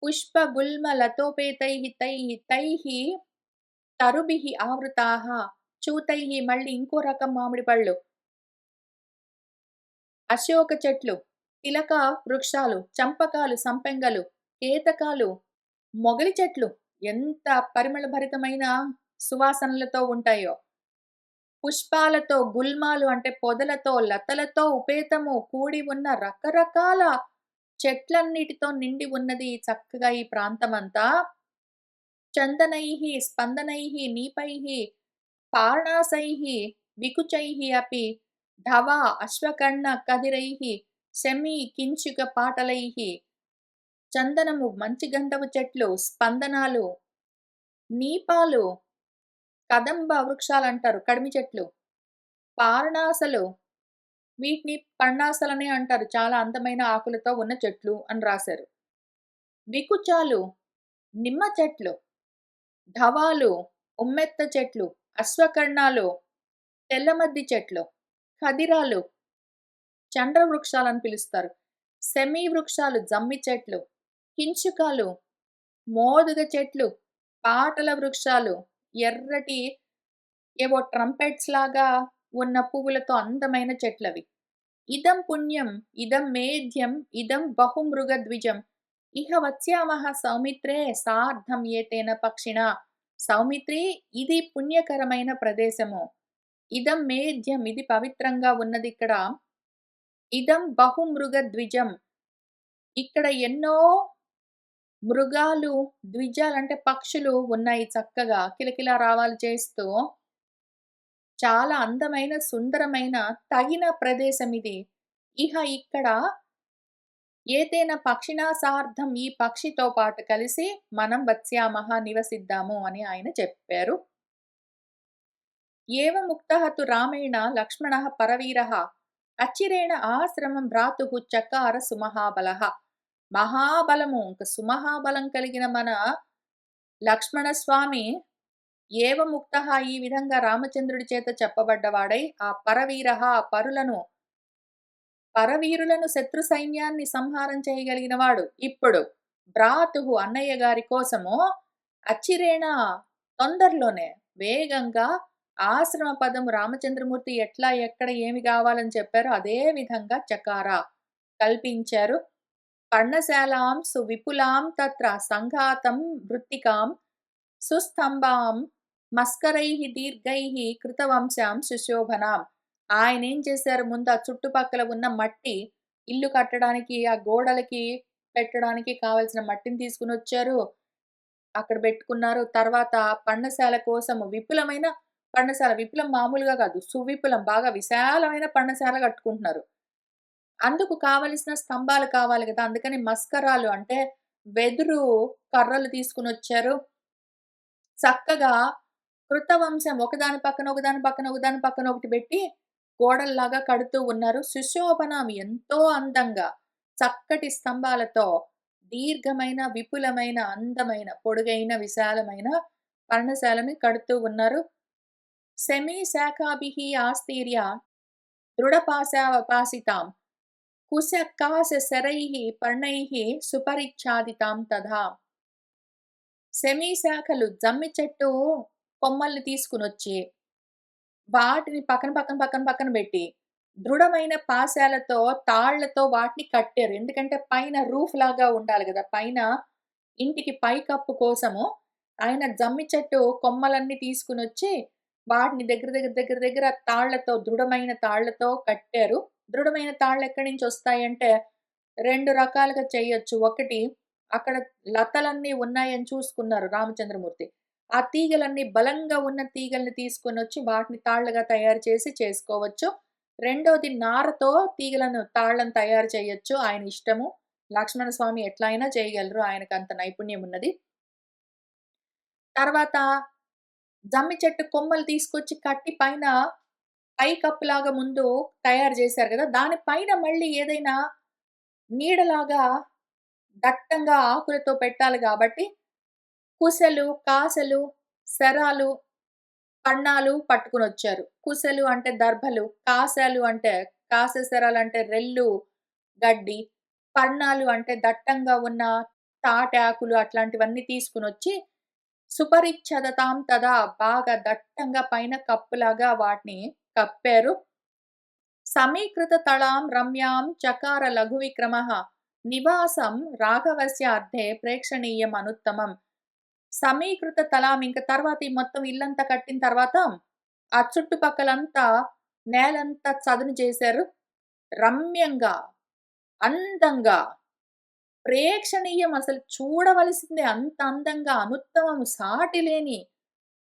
పుష్పగుల్మలతోపేతైః తైః తరుభిః ఆవృతాః. చూతైః మళ్ళీ ఇంకో రకం మామిడి పళ్ళు, అశోక చెట్లు, తిలక వృక్షాలు, చంపకాలు, సంపెంగలు, కేతకాలు, మొగలి చెట్లు ఎంత పరిమళభరితమైన సువాసనలతో ఉంటాయో. పుష్పాలతో, గుల్మాలు అంటే పొదలతో, లతలతో ఉపేతము కూడి ఉన్న రకరకాల చెట్లన్నిటితో నిండి ఉన్నది చక్కగా ఈ ప్రాంతమంతా. చందనైః, స్పందనైః, నీపైః, పార్ణాసైః, వికుచైః అపి ధవా అశ్వకర్ణ కదిరైః శమీ కించుక పాటలైః. చందనము మంచి గంధపు చెట్లు, స్పందనాలు, నీపాలు, కదంబ వృక్షాలంటారు కడిమి చెట్లు, పార్ణాసలు వీటిని పర్ణాసలనే అంటారు. చాలా అందమైన ఆకులతో ఉన్న చెట్లు అని రాశారు. వికుచాలు నిమ్మ చెట్లు, ధవాలు, ఉమ్మెత్త చెట్లు, అశ్వకర్ణాలు, తెల్లమద్ది చెట్లు, ఖదిరాలు, చండ్ర వృక్షాలని పిలుస్తారు. సెమీ వృక్షాలు, జమ్మి చెట్లు, కించుకాలు, మోదుగ చెట్లు, పాటల వృక్షాలు, ఎర్రటి ఏవో ట్రంపెట్స్ లాగా ఉన్న పువ్వులతో అందమైన చెట్లవి. ఇదం పుణ్యం, ఇదం మేధ్యం, ఇదం బహుమృగద్విజం. ఇహ వత్స్యామః సౌమిత్రే సార్ధం ఏతేన పక్షిణా. సౌమిత్రి, ఇది పుణ్యకరమైన ప్రదేశము. ఇదం మేధ్యం, ఇది పవిత్రంగా ఉన్నదిక్కడ. ఇదం బహుమృగద్విజం, ఇక్కడ ఎన్నో మృగాలు, ద్విజాలంటే పక్షులు ఉన్నాయి చక్కగా కిలకిలా రావాలు చేస్తూ. చాలా అందమైన, సుందరమైన, తగిన ప్రదేశమిది. ఇహ ఇక్కడ ఏతేన పక్షిణా సార్ధం, ఈ పక్షితో పాటు కలిసి మనం వత్స్యామః, నివసిద్దాము అని ఆయన చెప్పారు. ఏవముక్తః తు రామేణ లక్ష్మణః పరవీరః అచిరేణ ఆశ్రమం భ్రాతుః చకార సుమహాబలః. మహాబలము, ఇంక సుమహాబలం కలిగిన మన లక్ష్మణ స్వామి ఏవముక్తః, ఈ విధంగా రామచంద్రుడి చేత చెప్పబడ్డవాడై, ఆ పరవీరః, పరవీరులను శత్రు సైన్యాన్ని సంహారం చేయగలిగిన వాడు. ఇప్పుడు భ్రాతుః, అన్నయ్య గారి కోసము, అచిరేణ, తొందరలోనే, వేగంగా, ఆశ్రమ పదము రామచంద్రమూర్తి ఎట్లా ఎక్కడ ఏమి కావాలని చెప్పారో అదే విధంగా చకార, కల్పించారు. పర్ణశాలాం సువిపులాం తత్ర సంఘాతం వృత్తికాం సుస్తంభాం మస్కరైః దీర్ఘైః కృతవంశాం సుశోభనాం. ఆయనేం చేశారు, ముందు ఆ చుట్టుపక్కల ఉన్న మట్టి, ఇల్లు కట్టడానికి, ఆ గోడలకి పెట్టడానికి కావలసిన మట్టిని తీసుకొనొచ్చారు. అక్కడ పెట్టుకున్నారు. తర్వాత పర్ణశాల కోసము విపులమైన పర్ణశాల, విపులం మామూలుగా కాదు, సువిపులం, బాగా విశాలమైన పర్ణశాల కట్టుకుంటున్నారు. అందుకు కావలసిన స్తంభాలు కావాలి గదా! అందుకని మస్కరాలు అంటే వెదురు కర్రలు తీసుకొనొచ్చారు. చక్కగా కృతవంశం, ఒకదాని పక్కన, ఒకదాని పక్కన, ఒకదాని పక్కన ఒకటి పెట్టి గోడల్లాగా కడుతూ ఉన్నారు. సుశోభనం, ఎంతో అందంగా, చక్కటి స్తంభాలతో దీర్ఘమైన, విపులమైన, అందమైన, పొడుగైన, విశాలమైన పర్ణశాలని కడుతూ ఉన్నారు. సెమీ శాఖాభిః ఆస్తీర్య దృఢపాశావపాసితాం కుశకాశ శరైః పర్ణైః సుపరిచ్ఛాదితాం తథా. సెమీ శాఖలు, జమ్మి చెట్టు కొమ్మల్ని తీసుకొనొచ్చి వాటిని పక్కన, పక్కన, పక్కన, పక్కన పెట్టి దృఢమైన పాశాలతో, తాళ్లతో వాటిని కట్టారు. ఎందుకంటే పైన రూఫ్ లాగా ఉండాలి గదా! పైన ఇంటికి పైకప్పు కోసము ఆయన జమ్మి చెట్టు కొమ్మలన్నీ తీసుకొనొచ్చి వాటిని దగ్గర, దగ్గర, దగ్గర, దగ్గర తాళ్లతో, దృఢమైన తాళ్లతో కట్టారు. దృఢమైన తాళ్ళు ఎక్కడి నుంచి వస్తాయంటే 2 రకాలుగా చేయొచ్చు. ఒకటి, అక్కడ లతలన్నీ ఉన్నాయని చూసుకున్నారు రామచంద్రమూర్తి. ఆ తీగలన్నీ బలంగా ఉన్న తీగల్ని తీసుకొనొచ్చి వాటిని తాళ్ళుగా తయారు చేసి చేసుకోవచ్చు. రెండోది, నారతో తాళ్ళను తయారు చేయొచ్చు. ఆయన ఇష్టము. లక్ష్మణ స్వామి ఎట్లా అయినా చేయగలరు. ఆయనకంత నైపుణ్యం ఉన్నది. తర్వాత జమ్మి చెట్టు కొమ్మలు తీసుకొచ్చి కట్టి పైన పైకప్పులాగా ముందు తయారు చేశారు గదా! దాని పైన మళ్ళీ ఏదైనా నీడలాగా దట్టంగా ఆకులతో పెట్టాలి గాబట్టి కుశలు, కాసలు, శరాలు, పన్నాలు పట్టుకొనొచ్చారు. కుశలు అంటే దర్భలు, కాసాలు అంటే కాసశరాలంటే రెల్లు గడ్డి, పన్నాలు అంటే దట్టంగా ఉన్న తాటాకులు అట్లాంటివన్నీ తీసుకొనొచ్చి సుపరిచ్ఛదతాం తదా, బాగా దట్టంగా పైన కప్పులాగా వాటిని కప్పారు. సమీకృత తళాం రమ్యాం చకార లఘు విక్రమః నివాసం రాఘవస్య అర్థే ప్రేక్షణీయం అనుత్తమం. సమీకృత తలాం, ఇంక తర్వాత ఈ మొత్తం ఇల్లంతా కట్టిన తర్వాత ఆ చుట్టుపక్కలంతా నేలంతా చదును చేశారు. రమ్యంగా, అందంగా, ప్రేక్షణీయం, అసలు చూడవలసిందే అంత అందంగా, అనుత్తమము, సాటిలేని,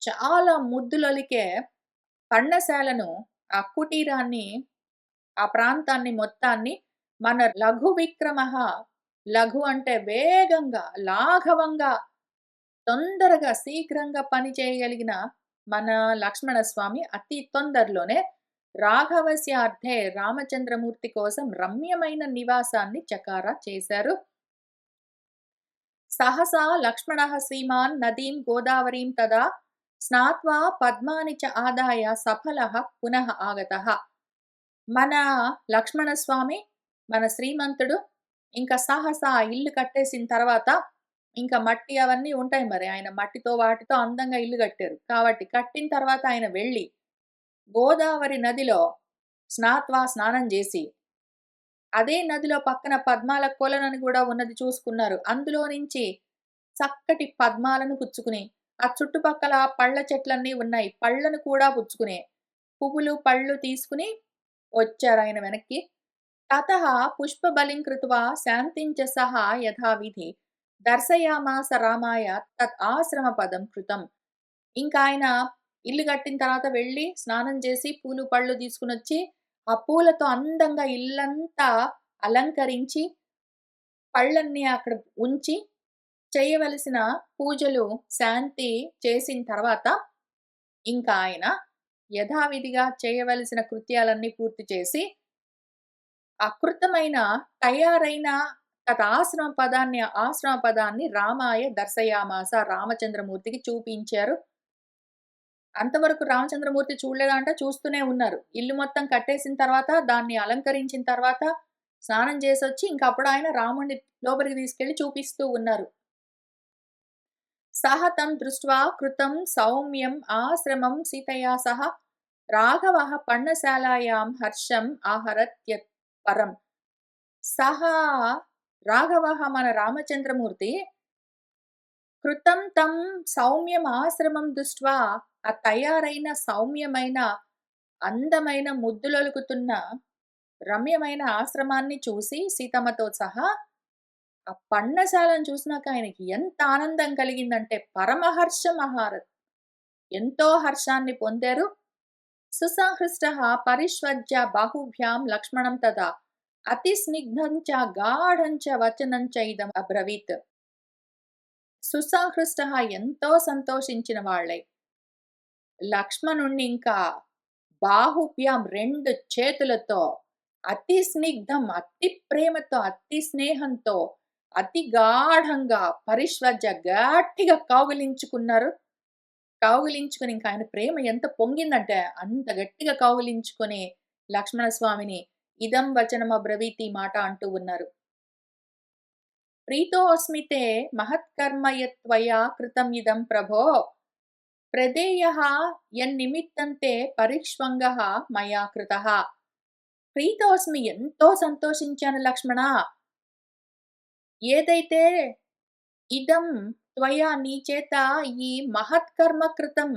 చాలా ముద్దులొలికే పర్ణశాలను, ఆ కుటీరాన్ని, ఆ ప్రాంతాన్ని మొత్తాన్ని మన లఘు విక్రమః, లఘు అంటే వేగంగా, లాఘవంగా, తొందరగా, శీఘ్రంగా పని చేయగలిగిన మన లక్ష్మణ స్వామి అతి తొందరలోనే రాఘవస్య అర్థే, రామచంద్రమూర్తి కోసం రమ్యమైన నివాసాన్ని చకారా చేశారు. సహసా లక్ష్మణः శ్రీమాన్ నదీం గోదావరీం తదా స్నాత్వా పద్మాని చ ఆదాయ సఫలః పునః ఆగతః. మన లక్ష్మణస్వామి, మన శ్రీమంతుడు ఇంకా సహసా ఇల్లు కట్టేసిన తర్వాత ఇంకా మట్టి అవన్నీ ఉంటాయి మరి. ఆయన మట్టితో వాటితో అందంగా ఇల్లు కట్టారు. కాబట్టి కట్టిన తర్వాత ఆయన వెళ్ళి గోదావరి నదిలో స్నానం జేసి, అదే నదిలో పక్కన పద్మాల కొలనని గూడా ఉన్నది చూసుకున్నారు. అందులో నుంచి చక్కటి పద్మాలను పుచ్చుకుని, ఆ చుట్టుపక్కల పళ్ళ చెట్లన్నీ ఉన్నాయి. పళ్ళను కూడా పుచ్చుకుని, పువ్వులు, పళ్ళు తీసుకుని వచ్చారాయన వెనక్కి. తతః పుష్పబలిం కృత్వా శాంతించ సహ యథావిధి దర్శయామాస రామాయ తత్ ఆశ్రమ పదం కృతం. ఇంకా ఆయన ఇల్లు కట్టిన తర్వాత వెళ్ళి స్నానం చేసి పూలు, పళ్ళు తీసుకొనొచ్చి, ఆ పూలతో అందంగా ఇల్లంతా అలంకరించి, పళ్ళన్నీ అక్కడ ఉంచి, చేయవలసిన పూజలు శాంతి చేసిన తర్వాత, ఇంకా ఆయన యథావిధిగా చేయవలసిన కృత్యాలన్నీ పూర్తి చేసి, అకృతమైన తయారైన ఆశ్రమ పదాన్ని రామాయ దర్శయామాస రామచంద్రమూర్తికి చూపించారు. అంతవరకు రామచంద్రమూర్తి చూడలేదంట, చూస్తూనే ఉన్నారు. ఇల్లు మొత్తం కట్టేసిన తర్వాత, దాన్ని అలంకరించిన తర్వాత, స్నానం చేసొచ్చి ఇంకప్పుడు ఆయన రాముడిని లోపలికి తీసుకెళ్ళి చూపిస్తూ ఉన్నారు. సహ తం దృష్ట్వా కృతం సౌమ్యం ఆశ్రమం సీతయా సహ రాఘవః పర్ణశాలాయాం హర్షం ఆహరత్యత్ పరం. సహా రాఘవః మన రామచంద్రమూర్తి కృతం తం సౌమ్యం ఆశ్రమం దృష్ట్వా ఆ తయారైన సౌమ్యమైన, అందమైన ముద్దులొలుకుతున్న రమ్యమైన ఆశ్రమాన్ని చూసి సీతమ్మతో సహా ఆ పర్ణశాలను చూసినాక ఆయనకి ఎంత ఆనందం కలిగిందంటే పరమహర్షం అహారత్. ఎంతో హర్షాన్ని పొందారు. సుసంహృష్టః పరిష్వజ్య బాహుభ్యాం లక్ష్మణం తదా అతి స్నిగ్ధం చ గాఢం చ వచనం చ ఇదం అబ్రవీత్. సుసంహృష్టః ఎంతో సంతోషించిన వాళ్ళై లక్ష్మణుణ్ణి ఇంకా బాహుభ్యాం 2 చేతులతో అతి స్నిగ్ధం, అతి ప్రేమతో, అతి స్నేహంతో, అతి గాఢంగా పరిష్వజ్య గట్టిగా కౌగిలించుకున్నారు. కౌగిలించుకొని ఇంక ఆయన ప్రేమ ఎంత పొంగిందంటే అంత గట్టిగా కౌగిలించుకొని లక్ష్మణ స్వామిని ఇదం వచనం అబ్రవీతి మాట అంటూ ఉన్నారు. ప్రీతోస్మితే మహత్కర్మ యత్వయా కృతం ఇదం ప్రభో ప్రదేయః యన్నిమిత్తంతే పరిష్వంగః మయా కృతః. ప్రీతోస్మి ఎంతో సంతోషించాను లక్ష్మణ. ఏదైతే ఇదం త్వయా నీ చేత ఈ మహత్కర్మ కృతం,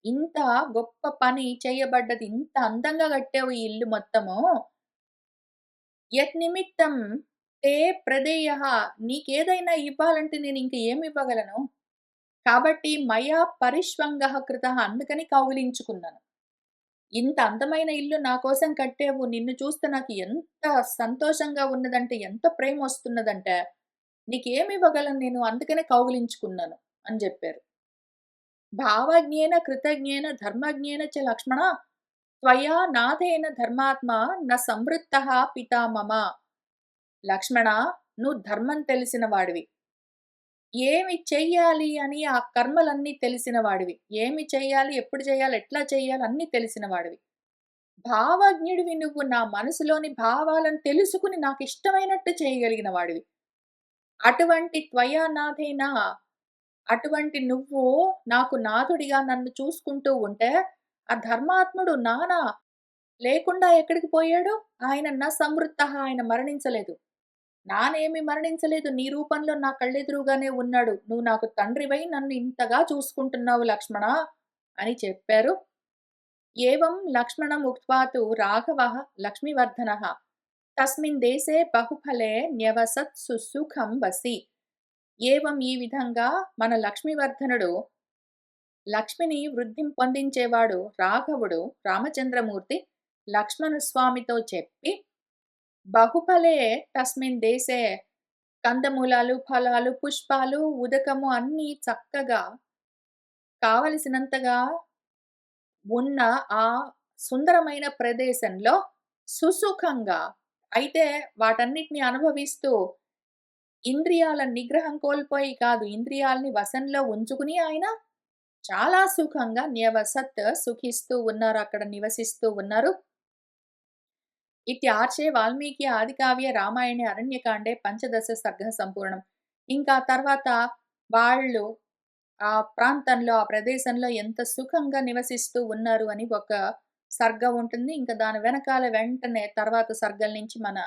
ఇంత గొప్ప పని చేయబడ్డది, ఇంత అందంగా కట్టావు ఈ ఇల్లు మొత్తము. యత్ నిమిత్తం తే ప్రదేయః నీకేదైనా ఇవ్వాలంటే నేను ఇంక ఏమి ఇవ్వగలను? కాబట్టి మయా పరిష్వంగః కృతః అందుకని కౌగిలించుకున్నాను. ఇంత అందమైన ఇల్లు నా కోసం కట్టావు. నిన్ను చూస్తే నాకు ఎంత సంతోషంగా ఉన్నదంటే, ఎంత ప్రేమొస్తున్నదంటే, నీకేమివ్వగలను నేను అందుకనే కౌగిలించుకున్నాను అని జెప్పారు. భావజ్ఞేన కృతజ్ఞేన ధర్మజ్ఞేన చ లక్ష్మణ త్వయా నాథేన ధర్మాత్మా న సంవృత్తః పితా మమ. లక్ష్మణ నువ్వు ధర్మం తెలిసిన వాడివి. ఏమి చెయ్యాలి అని ఆ కర్మలన్నీ తెలిసిన వాడివి. ఏమి చెయ్యాలి, ఎప్పుడు చెయ్యాలి, ఎట్లా చెయ్యాలి అన్నీ తెలిసిన వాడివి. భావజ్ఞుడివి నువ్వు. నా మనసులోని భావాలను తెలుసుకుని నాకిష్టమైనట్టు చేయగలిగిన వాడివి. అటువంటి త్వయా నాథేన, అటువంటి నువ్వు నాకు నాథుడిగా నన్ను చూసుకుంటూ ఉంటే, ఆ ధర్మాత్ముడు నాన్న లేకుండా ఎక్కడికి పోయాడు? ఆయన న సంవృత్తః ఆయన మరణించలేదు. నానేమి మరణించలేదు. నీ రూపంలో నా కళ్ళెదురుగానే ఉన్నాడు. నువ్వు నాకు తండ్రివై నన్ను ఇంతగా చూసుకుంటున్నావు లక్ష్మణ అని చెప్పారు. ఏవం లక్ష్మణం ఉక్త్వా తు రాఘవః లక్ష్మీవర్ధనః తస్మిన్ దేశే బహుఫలే న్యవసత్ సుసుఖం వసి. ఏవం ఈ విధంగా మన లక్ష్మీవర్ధనుడు, లక్ష్మిని వృద్ధిం పొందించేవాడు రాఘవుడు రామచంద్రమూర్తి లక్ష్మణ స్వామితో చెప్పి, బహుఫలే తస్మిన్ దేశే కందమూలాలు, ఫలాలు, పుష్పాలు, ఉదకము అన్నీ చక్కగా కావలసినంతగా ఉన్న ఆ సుందరమైన ప్రదేశంలో సుసుఖంగా అయితే వాటన్నిటిని అనుభవిస్తూ ఇంద్రియాల నిగ్రహం కోల్పోయి కాదు, ఇంద్రియాలని వశంలో ఉంచుకుని ఆయన చాలా సుఖంగా న్యవసత్ సుఖిస్తూ ఉన్నారు. అక్కడ నివసిస్తూ ఉన్నారు. ఇత్యార్షే వాల్మీకి ఆదికావ్య రామాయణే అరణ్యకాండే పంచదశ సర్గ సంపూర్ణం. ఇంకా తర్వాత వాళ్ళు ఆ ప్రాంతంలో, ఆ ప్రదేశంలో ఎంత సుఖంగా నివసిస్తూ ఉన్నారు అని ఒక సర్గ ఉంటుంది. ఇంకా దాని వెనకాల వెంటనే తర్వాత సర్గల నుంచి మన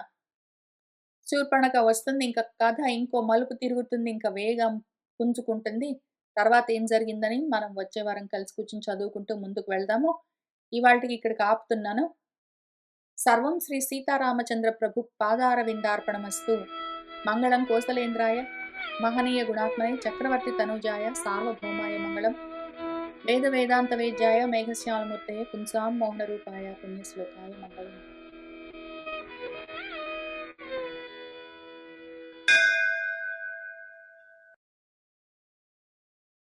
శూర్పణఖ వస్తుంది. ఇంక కథ ఇంకో మలుపు తిరుగుతుంది. ఇంక వేగం పుంజుకుంటుంది. తర్వాత ఏం జరిగిందని మనం వచ్చే వారం కలిసి కూర్చొని చదువుకుంటూ ముందుకు వెళ్దాము. ఇవాల్టికి ఇక్కడికి ఆపుతున్నాను. సర్వం శ్రీ సీతారామచంద్ర ప్రభు పాదారవిందార్పణమస్తు. మంగళం కోసలేంద్రాయ మహనీయ గుణాత్మనే చక్రవర్తి తనూజాయ సార్వభౌమాయ మంగళం. వేద వేదాంత వేద్యాయ మేఘశ్యామమూర్తయే పుంసాం మోహన రూపాయ పుణ్యశ్లోకాయ మంగళం.